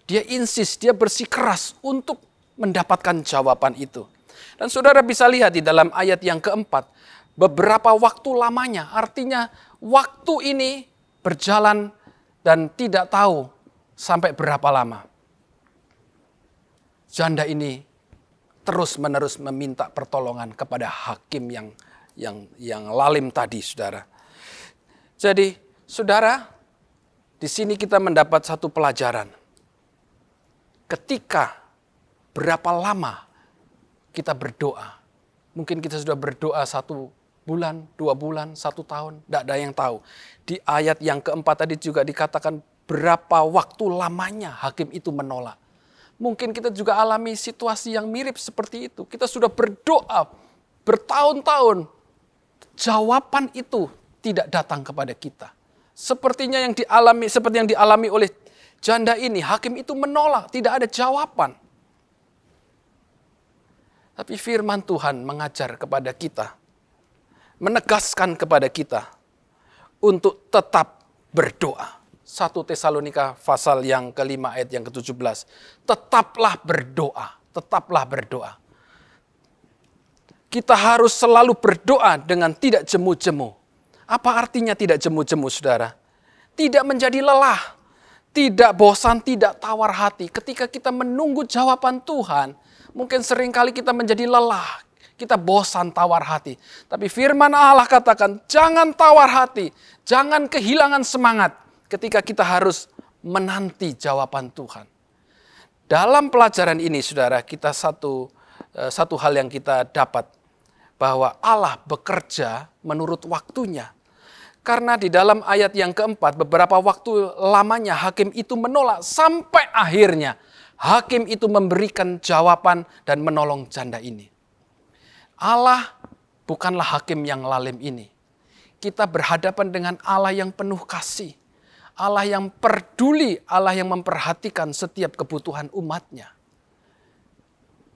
[SPEAKER 4] Dia insist, dia bersikeras untuk mendapatkan jawaban itu. Dan saudara bisa lihat di dalam ayat yang keempat, beberapa waktu lamanya, artinya waktu ini berjalan dan tidak tahu sampai berapa lama. Janda ini terus-menerus meminta pertolongan kepada hakim yang lalim tadi, saudara. Jadi, saudara, di sini kita mendapat satu pelajaran. Ketika berapa lama kita berdoa, mungkin kita sudah berdoa 1 bulan, 2 bulan, 1 tahun, tidak ada yang tahu. Di ayat yang keempat tadi juga dikatakan berapa waktu lamanya hakim itu menolak. Mungkin kita juga alami situasi yang mirip seperti itu. Kita sudah berdoa bertahun-tahun, jawaban itu tidak datang kepada kita. Seperti yang dialami oleh janda ini, hakim itu menolak, tidak ada jawaban. Tapi firman Tuhan mengajar kepada kita, menegaskan kepada kita untuk tetap berdoa. 1 Tesalonika pasal yang ke-5 ayat yang ke-17. Tetaplah berdoa, tetaplah berdoa. Kita harus selalu berdoa dengan tidak jemu-jemu. Apa artinya tidak jemu-jemu, saudara? Tidak menjadi lelah, tidak bosan, tidak tawar hati. Ketika kita menunggu jawaban Tuhan, mungkin seringkali kita menjadi lelah, kita bosan, tawar hati. Tapi firman Allah katakan, jangan tawar hati, jangan kehilangan semangat ketika kita harus menanti jawaban Tuhan. Dalam pelajaran ini, saudara, kita satu hal yang kita dapat, bahwa Allah bekerja menurut waktunya. Karena di dalam ayat yang keempat, beberapa waktu lamanya hakim itu menolak, sampai akhirnya hakim itu memberikan jawaban dan menolong janda ini. Allah bukanlah hakim yang lalim ini. Kita berhadapan dengan Allah yang penuh kasih. Allah yang peduli, Allah yang memperhatikan setiap kebutuhan umatnya.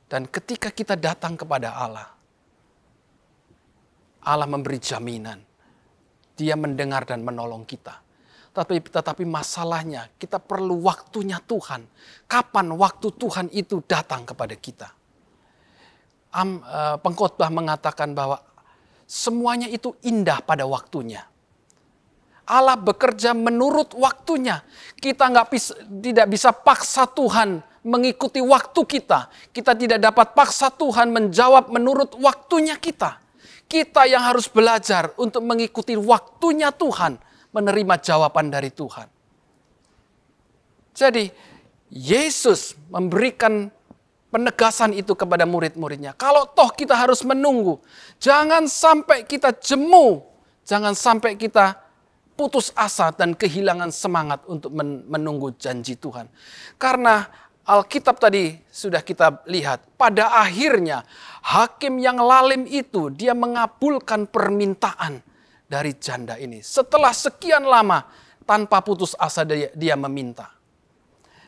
[SPEAKER 4] Dan ketika kita datang kepada Allah, Allah memberi jaminan. Dia mendengar dan menolong kita. Tetapi masalahnya, kita perlu waktunya Tuhan. Kapan waktu Tuhan itu datang kepada kita? Pengkhotbah mengatakan bahwa semuanya itu indah pada waktunya. Allah bekerja menurut waktunya. Kita tidak bisa paksa Tuhan mengikuti waktu kita. Kita tidak dapat paksa Tuhan menjawab menurut waktunya kita. Kita yang harus belajar untuk mengikuti waktunya Tuhan, menerima jawaban dari Tuhan. Jadi, Yesus memberikan penegasan itu kepada murid-muridnya. Kalau toh kita harus menunggu, jangan sampai kita jemu, jangan sampai kita putus asa dan kehilangan semangat untuk menunggu janji Tuhan. Karena Alkitab tadi sudah kita lihat, pada akhirnya hakim yang lalim itu dia mengabulkan permintaan dari janda ini. Setelah sekian lama tanpa putus asa dia meminta.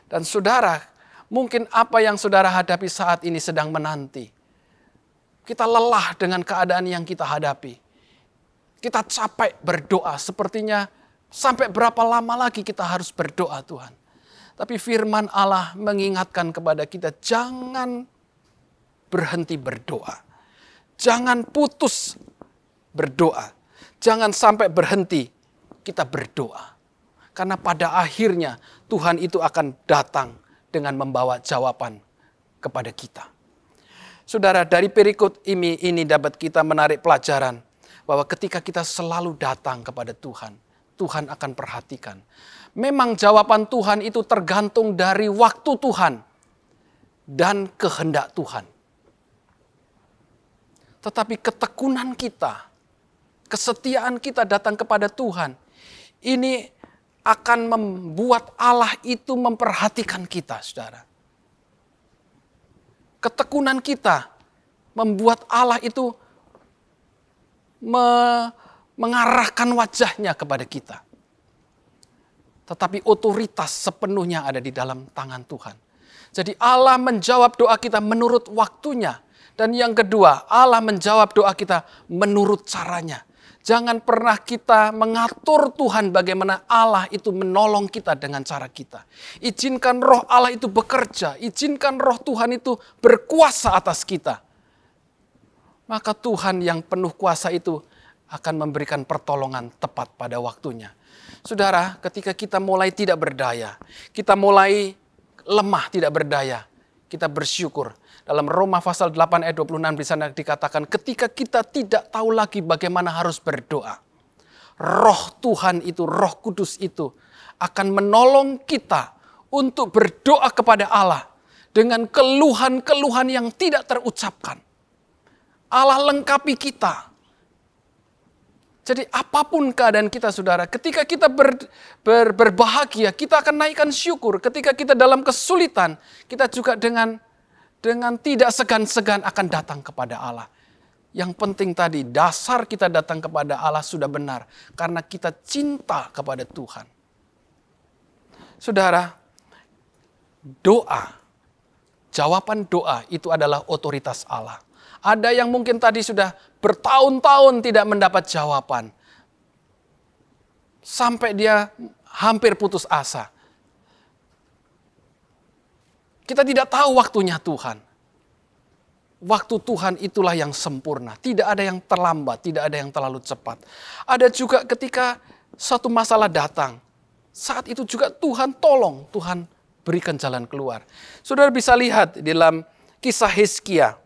[SPEAKER 4] Dan saudara, mungkin apa yang saudara hadapi saat ini sedang menanti. Kita lelah dengan keadaan yang kita hadapi. Kita capek berdoa, sepertinya sampai berapa lama lagi kita harus berdoa Tuhan. Tapi firman Allah mengingatkan kepada kita, jangan berhenti berdoa. Jangan putus berdoa. Jangan sampai berhenti kita berdoa. Karena pada akhirnya Tuhan itu akan datang dengan membawa jawaban kepada kita. Saudara, dari perikop ini dapat kita menarik pelajaran bahwa ketika kita selalu datang kepada Tuhan, Tuhan akan perhatikan. Memang jawaban Tuhan itu tergantung dari waktu Tuhan dan kehendak Tuhan. Tetapi ketekunan kita kesetiaan kita datang kepada Tuhan, ini akan membuat Allah itu memperhatikan kita, saudara. Ketekunan kita membuat Allah itu mengarahkan wajahnya kepada kita. Tetapi otoritas sepenuhnya ada di dalam tangan Tuhan. Jadi Allah menjawab doa kita menurut waktunya. Dan yang kedua, Allah menjawab doa kita menurut caranya. Jangan pernah kita mengatur Tuhan bagaimana Allah itu menolong kita dengan cara kita. Izinkan roh Allah itu bekerja. Izinkan roh Tuhan itu berkuasa atas kita. Maka Tuhan yang penuh kuasa itu akan memberikan pertolongan tepat pada waktunya. Saudara, ketika kita mulai tidak berdaya, kita mulai lemah tidak berdaya, kita bersyukur. Dalam Roma pasal 8 ayat 26 di sana dikatakan ketika kita tidak tahu lagi bagaimana harus berdoa. Roh Tuhan itu, Roh Kudus itu akan menolong kita untuk berdoa kepada Allah dengan keluhan-keluhan yang tidak terucapkan. Allah lengkapi kita. Jadi apapun keadaan kita, saudara, ketika kita berbahagia, kita akan naikkan syukur. Ketika kita dalam kesulitan, kita juga dengan tidak segan-segan akan datang kepada Allah. Yang penting tadi, dasar kita datang kepada Allah sudah benar. Karena kita cinta kepada Tuhan. Saudara, doa, jawaban doa itu adalah otoritas Allah. Ada yang mungkin tadi sudah bertahun-tahun tidak mendapat jawaban. Sampai dia hampir putus asa. Kita tidak tahu waktunya Tuhan. Waktu Tuhan itulah yang sempurna. Tidak ada yang terlambat, tidak ada yang terlalu cepat. Ada juga ketika suatu masalah datang. Saat itu juga Tuhan tolong, Tuhan berikan jalan keluar. Saudara bisa lihat di dalam kisah Hizkia.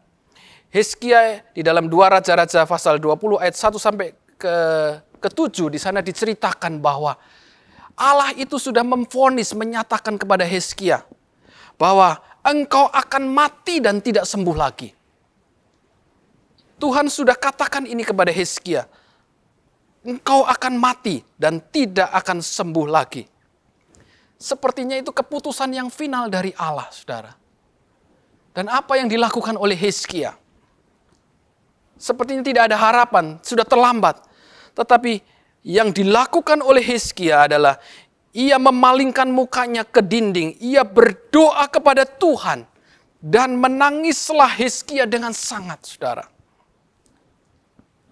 [SPEAKER 4] Hizkia di dalam 2 Raja-Raja pasal 20 ayat 1 sampai ke-7 di sana diceritakan bahwa Allah itu sudah memvonis, menyatakan kepada Hizkia bahwa engkau akan mati dan tidak sembuh lagi. Tuhan sudah katakan ini kepada Hizkia. Engkau akan mati dan tidak akan sembuh lagi. Sepertinya itu keputusan yang final dari Allah, saudara. Dan apa yang dilakukan oleh Hizkia? Sepertinya tidak ada harapan, sudah terlambat. Tetapi yang dilakukan oleh Hizkia adalah ia memalingkan mukanya ke dinding. Ia berdoa kepada Tuhan. Dan menangislah Hizkia dengan sangat, saudara.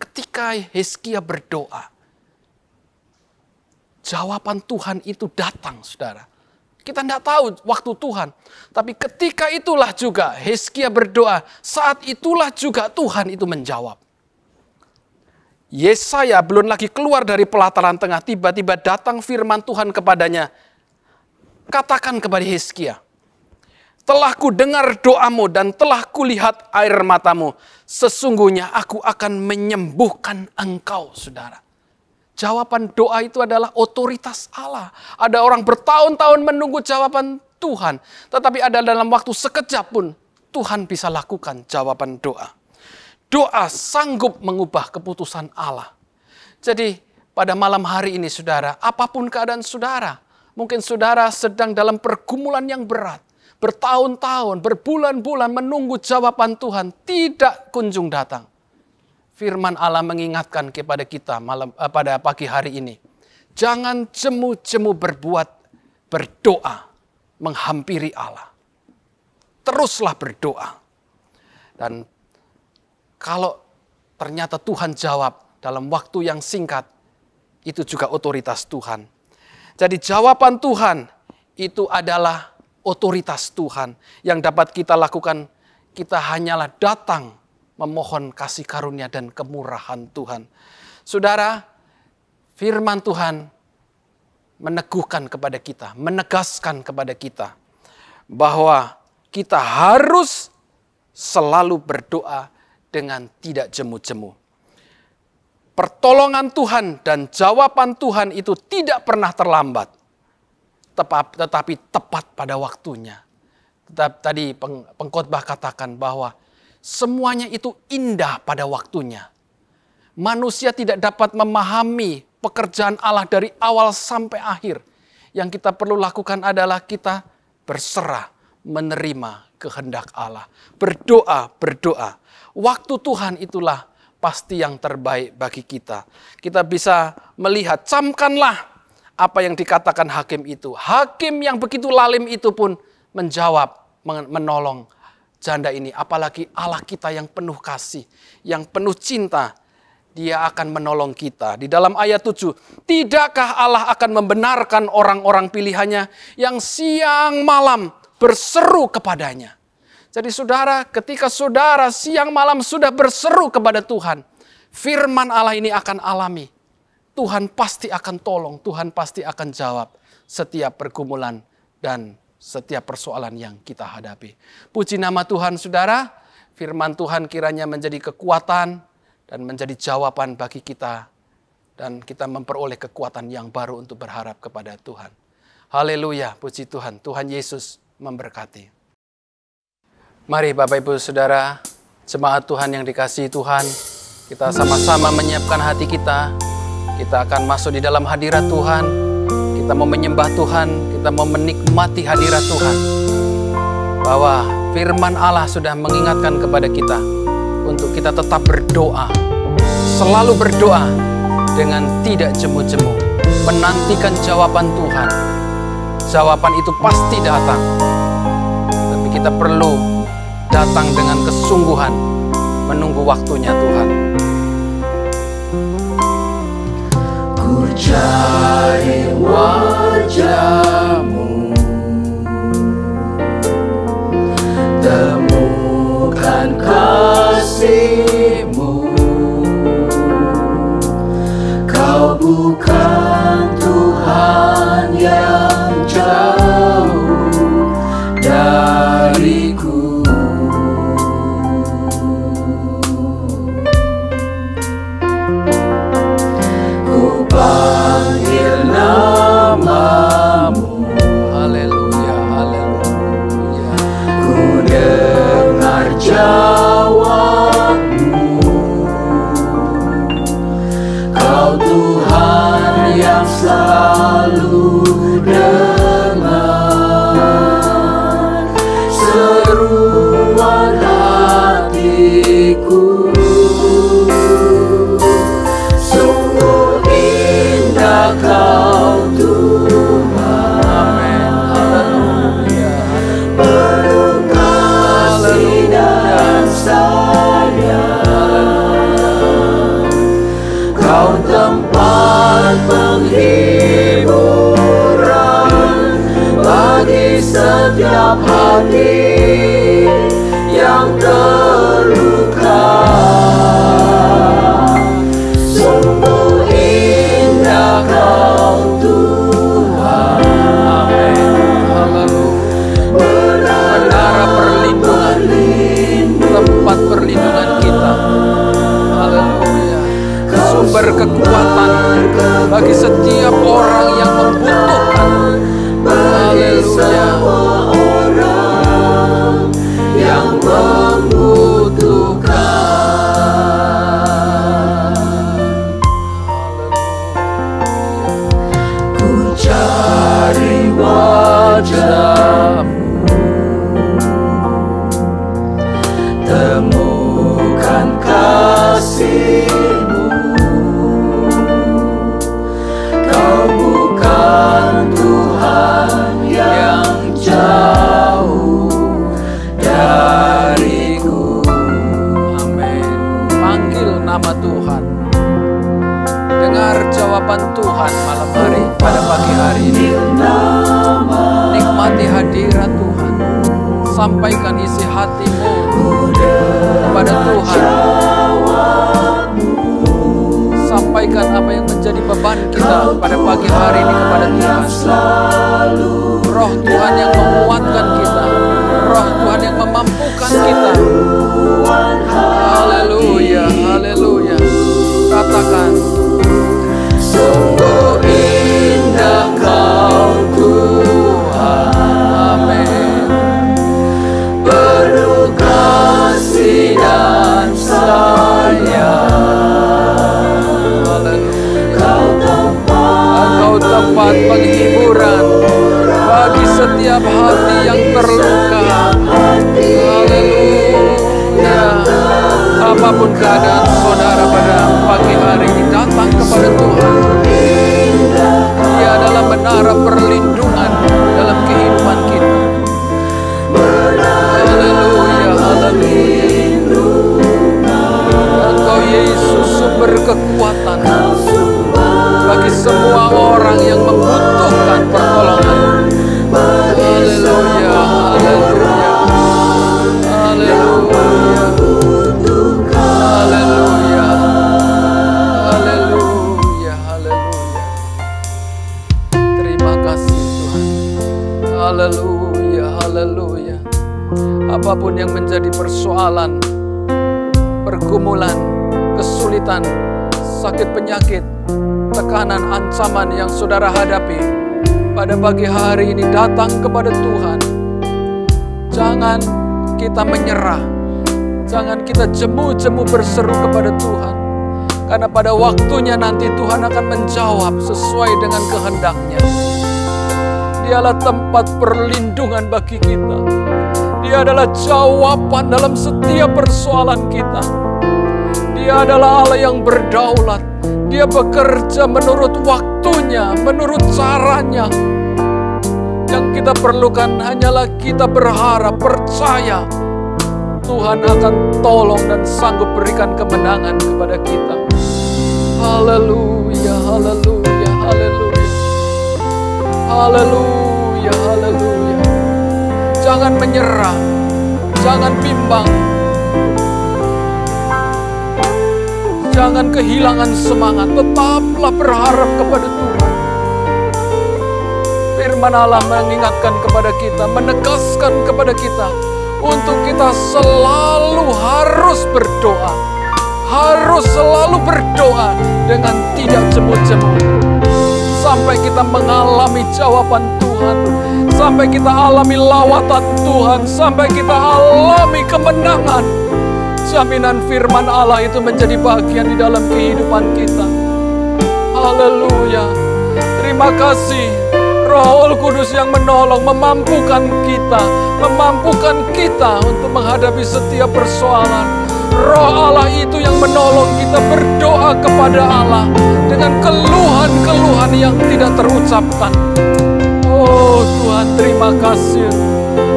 [SPEAKER 4] Ketika Hizkia berdoa, jawaban Tuhan itu datang, saudara. Kita tidak tahu waktu Tuhan. Tapi ketika itulah juga Hizkia berdoa. Saat itulah juga Tuhan itu menjawab. Yesaya belum lagi keluar dari pelataran tengah. Tiba-tiba datang firman Tuhan kepadanya. Katakan kepada Hizkia. Telah ku dengar doamu dan telah kulihat air matamu. Sesungguhnya aku akan menyembuhkan engkau, saudara. Jawaban doa itu adalah otoritas Allah. Ada orang bertahun-tahun menunggu jawaban Tuhan. Tetapi ada dalam waktu sekejap pun Tuhan bisa lakukan jawaban doa. Doa sanggup mengubah keputusan Allah. Jadi pada malam hari ini saudara, apapun keadaan saudara. Mungkin saudara sedang dalam pergumulan yang berat. Bertahun-tahun, berbulan-bulan menunggu jawaban Tuhan. Tidak kunjung datang. Firman Allah mengingatkan kepada kita pada pagi hari ini. Jangan jemu-jemu berdoa, menghampiri Allah. Teruslah berdoa. Dan kalau ternyata Tuhan jawab dalam waktu yang singkat, itu juga otoritas Tuhan. Jadi jawaban Tuhan itu adalah otoritas Tuhan yang dapat kita lakukan. Kita hanyalah datang memohon kasih karunia dan kemurahan Tuhan. Saudara, firman Tuhan meneguhkan kepada kita, menegaskan kepada kita bahwa kita harus selalu berdoa dengan tidak jemu-jemu. Pertolongan Tuhan dan jawaban Tuhan itu tidak pernah terlambat, tetapi tepat pada waktunya. Tadi pengkhotbah katakan bahwa semuanya itu indah pada waktunya. Manusia tidak dapat memahami pekerjaan Allah dari awal sampai akhir. Yang kita perlu lakukan adalah kita berserah, menerima kehendak Allah. Berdoa. Waktu Tuhan itulah pasti yang terbaik bagi kita. Kita bisa melihat, camkanlah apa yang dikatakan hakim itu. Hakim yang begitu lalim itu pun menjawab, menolong janda ini. Apalagi Allah kita yang penuh kasih, yang penuh cinta. Dia akan menolong kita. Di dalam ayat 7, tidakkah Allah akan membenarkan orang-orang pilihannya yang siang malam berseru kepadanya? Jadi saudara, ketika saudara siang malam sudah berseru kepada Tuhan, firman Allah ini akan alami. Tuhan pasti akan tolong, Tuhan pasti akan jawab setiap pergumulan dan setiap persoalan yang kita hadapi. Puji nama Tuhan saudara, firman Tuhan kiranya menjadi kekuatan dan menjadi jawaban bagi kita. Dan kita memperoleh kekuatan yang baru untuk berharap kepada Tuhan. Haleluya, puji Tuhan. Tuhan Yesus memberkati. Mari Bapak Ibu Saudara, jemaat Tuhan yang dikasihi Tuhan, kita sama-sama menyiapkan hati kita. Kita akan masuk di dalam hadirat Tuhan. Kita mau menyembah Tuhan, kita mau menikmati hadirat Tuhan. Bahwa firman Allah sudah mengingatkan kepada kita untuk kita tetap berdoa. Selalu berdoa dengan tidak jemu-jemu. Menantikan jawaban Tuhan. Jawaban itu pasti datang. Tapi kita perlu datang dengan kesungguhan, menunggu waktunya Tuhan.
[SPEAKER 2] Ku cari wajah-Mu, temukan kasih-Mu. Kau bukan Tuhan yang jauh dariku. Panggil namamu,
[SPEAKER 4] Haleluya, haleluya.
[SPEAKER 2] ku dengar jawabmu. Kau Tuhan yang selalu dengar seruan hatiku. Kau Tuhan,
[SPEAKER 4] Amin, haleluya.
[SPEAKER 2] penuh kasih dan sayang. Kau tempat penghiburan bagi setiap hati yang terluka. Sungguh indah Kau Tuhan.
[SPEAKER 4] Amin, haleluya. Menara perlindungan, tempat perlindungan kita. Haleluya. Sumber kekuatan bagi setiap orang yang membutuhkan. Haleluya.
[SPEAKER 2] Orang yang membutuhkan. Ku cari wajah-Mu, temukan kasih-Mu. Kau bukan Tuhan yang jauh dariku.
[SPEAKER 4] Amin. Panggil nama Tuhan. Dengar jawaban Tuhan malam hari, pada pagi hari ini. Nikmati hadirat Tuhan. Sampaikan isi hatimu kepada Tuhan. Sampaikan apa yang menjadi beban kita pada pagi hari ini kepada Tuhan. Roh Tuhan yang menguatkan kita. Roh Tuhan yang memampukan kita. Haleluya, haleluya. Katakan,
[SPEAKER 2] Sungguh indah Kau Tuhan.
[SPEAKER 4] amin.
[SPEAKER 2] Penuh kasih dan sayang.
[SPEAKER 4] tempat penghiburan bagi setiap hati yang terluka. Haleluya. Apapun keadaan saudara pada pagi hari ini, datang kepada Tuhan. Dia adalah menara perlindungan dalam kehidupan kita. Haleluya, haleluya. Engkau Yesus sumber kekuatan bagi semua orang yang membutuhkan pertolongan. Haleluya, haleluya, haleluya, haleluya, haleluya, haleluya. Terima kasih Tuhan. Haleluya, haleluya. Apapun yang menjadi persoalan, pergumulan, kesulitan, sakit penyakit, tekanan, ancaman yang saudara hadapi pada pagi hari ini, datang kepada Tuhan. Jangan kita menyerah, jangan kita jemu-jemu berseru kepada Tuhan, karena pada waktunya nanti Tuhan akan menjawab sesuai dengan kehendak-Nya. Dialah tempat perlindungan bagi kita. Dia adalah jawaban dalam setiap persoalan kita. Dia adalah Allah yang berdaulat. Dia bekerja menurut waktunya, menurut caranya. Yang kita perlukan hanyalah kita berharap, percaya Tuhan akan tolong dan sanggup berikan kemenangan kepada kita. Haleluya, haleluya, haleluya. Haleluya, haleluya. Jangan menyerah, jangan bimbang, jangan kehilangan semangat, tetaplah berharap kepada Tuhan. Firman Allah mengingatkan kepada kita, menegaskan kepada kita untuk kita selalu harus berdoa, harus selalu berdoa dengan tidak jemu-jemu, sampai kita mengalami jawaban Tuhan, sampai kita alami lawatan Tuhan, sampai kita alami kemenangan. Jaminan firman Allah itu menjadi bagian di dalam kehidupan kita. Haleluya. Terima kasih Roh Kudus yang menolong, memampukan kita untuk menghadapi setiap persoalan. Roh Allah itu yang menolong kita berdoa kepada Allah dengan keluhan-keluhan yang tidak terucapkan. Oh Tuhan, terima kasih.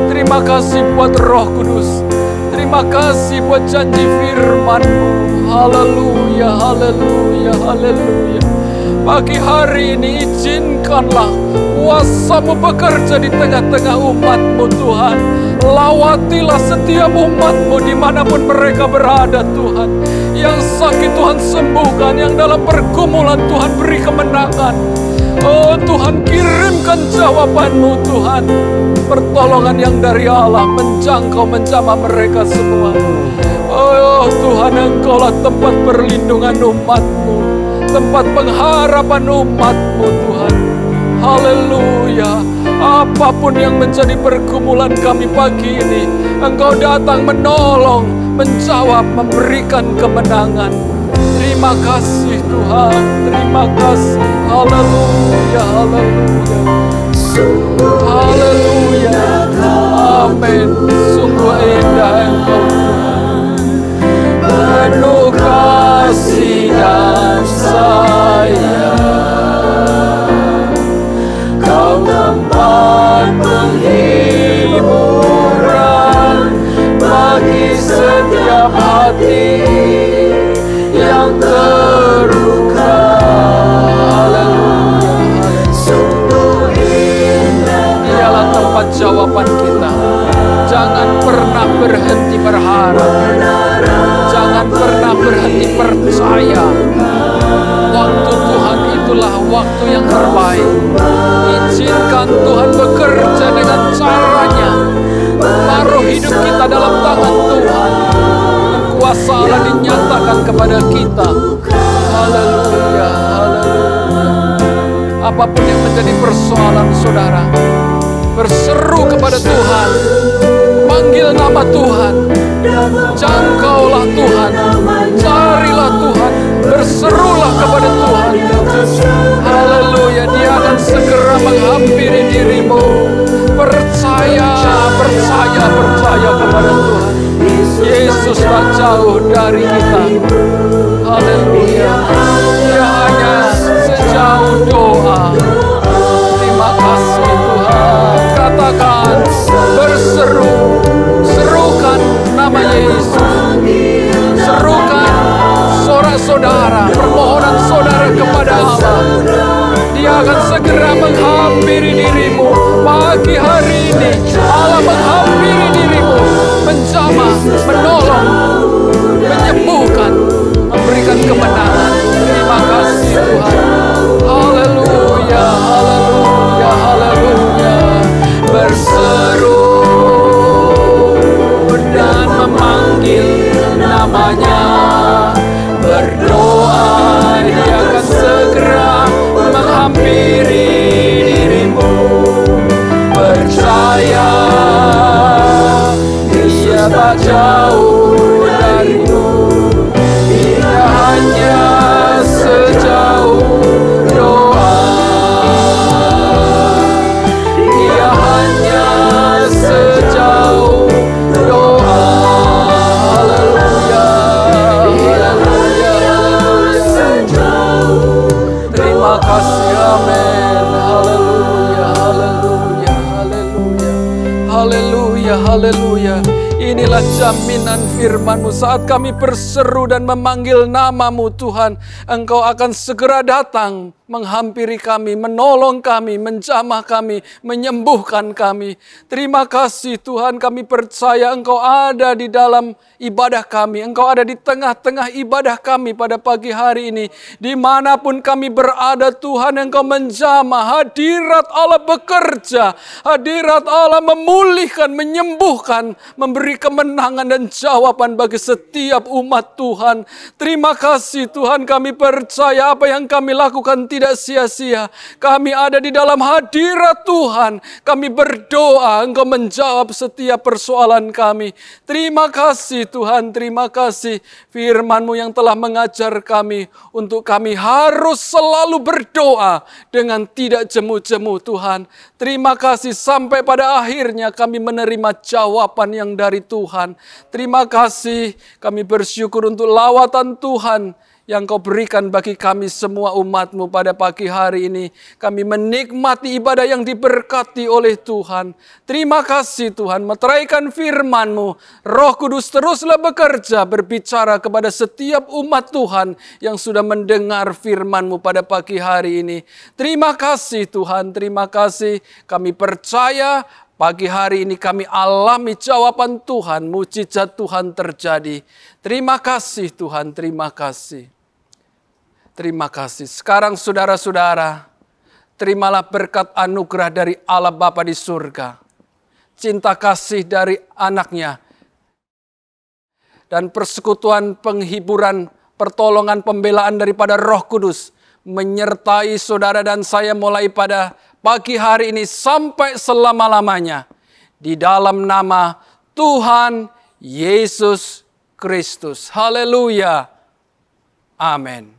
[SPEAKER 4] Terima kasih buat Roh Kudus. Terima kasih buat janji firman-Mu. Haleluya, haleluya, haleluya. Pagi hari ini izinkanlah kuasa-Mu bekerja di tengah-tengah umat-Mu Tuhan. Lawatilah setiap umat-Mu dimanapun mereka berada Tuhan. Yang sakit Tuhan sembuhkan, yang dalam pergumulan Tuhan beri kemenangan. Oh Tuhan, kirimkan jawaban-Mu Tuhan. Pertolongan yang dari Allah menjangkau, menjamah mereka semua. Oh Tuhan, Engkaulah tempat perlindungan umat-Mu, tempat pengharapan umat-Mu Tuhan. Haleluya. Apapun yang menjadi pergumulan kami pagi ini, Engkau datang menolong, menjawab, memberikan kemenangan. Terima kasih Tuhan, terima kasih. Haleluya, haleluya. Haleluya. Amin. Sungguh indah Engkau Tuhan, penuh kasih dan sayang. Kau tempat penghiburan bagi setiap hati yang terluka. Haleluya. Sungguh indah. Dialah tempat jawaban kita. Jangan pernah berhenti berharap. Jangan pernah berhenti percaya. Waktu Tuhan itulah waktu yang terbaik. Izinkan Tuhan bekerja dengan caranya. Taruh hidup kita dalam tangan Tuhan. Kuasa Allah dinyatakan kepada kita. Haleluya, haleluya. Apapun yang menjadi persoalan saudara, berseru kepada Tuhan. Panggil nama Tuhan. Jangkaulah Tuhan. Carilah Tuhan. Berserulah kepada Tuhan. Haleluya. Dia akan segera
[SPEAKER 3] menghampiri dirimu pagi hari ini. Allah menghampiri dirimu, menjamah, menolong, menyembuhkan, memberikan kemenangan. Terima kasih Tuhan. Haleluya, haleluya, haleluya. Berseru dan memanggil namanya, berdoa, Dia akan segera menghampiri dirimu. Percaya, Dia tak jauh darimu. Dia hanya sejauh doa. Dia hanya sejauh doa. Haleluya, haleluya, terima kasih, amin. Haleluya, haleluya, haleluya, haleluya, haleluya. Inilah jaminan firman-Mu saat kami berseru dan memanggil nama-Mu Tuhan. Engkau akan segera datang menghampiri kami, menolong kami, menjamah kami, menyembuhkan kami. Terima kasih Tuhan, kami percaya Engkau ada di dalam ibadah kami. Engkau ada di tengah-tengah ibadah kami pada pagi hari ini. Dimanapun kami berada Tuhan, Engkau menjamah. Hadirat Allah bekerja. Hadirat Allah memulihkan, menyembuhkan, memberi kemenangan dan jawaban bagi setiap umat Tuhan. Terima kasih Tuhan, kami percaya apa yang kami lakukan tidak sia-sia. Kami ada di dalam hadirat Tuhan. Kami berdoa, Engkau menjawab setiap persoalan kami. Terima kasih Tuhan, terima kasih firman-Mu yang telah mengajar kami untuk kami harus selalu berdoa dengan tidak jemu-jemu Tuhan. Terima kasih sampai pada akhirnya kami menerima jawaban yang dari Tuhan. Terima kasih, kami bersyukur untuk lawatan Tuhan yang Kau berikan bagi kami semua umat-Mu pada pagi hari ini. Kami menikmati ibadah yang diberkati oleh Tuhan. Terima kasih Tuhan, meteraikan firman-Mu. Roh Kudus teruslah bekerja, berbicara kepada setiap umat Tuhan yang sudah mendengar firman-Mu pada pagi hari ini. Terima kasih Tuhan, terima kasih. Kami percaya pagi hari ini kami alami jawaban Tuhan, mujizat Tuhan terjadi. Terima kasih Tuhan, terima kasih. Terima kasih. Sekarang saudara-saudara, terimalah berkat anugerah dari Allah Bapa di surga, cinta kasih dari anaknya, dan persekutuan penghiburan, pertolongan, pembelaan daripada Roh Kudus menyertai saudara dan saya mulai pada pagi hari ini sampai selama-lamanya. Di dalam nama Tuhan Yesus Kristus. Haleluya. Amin.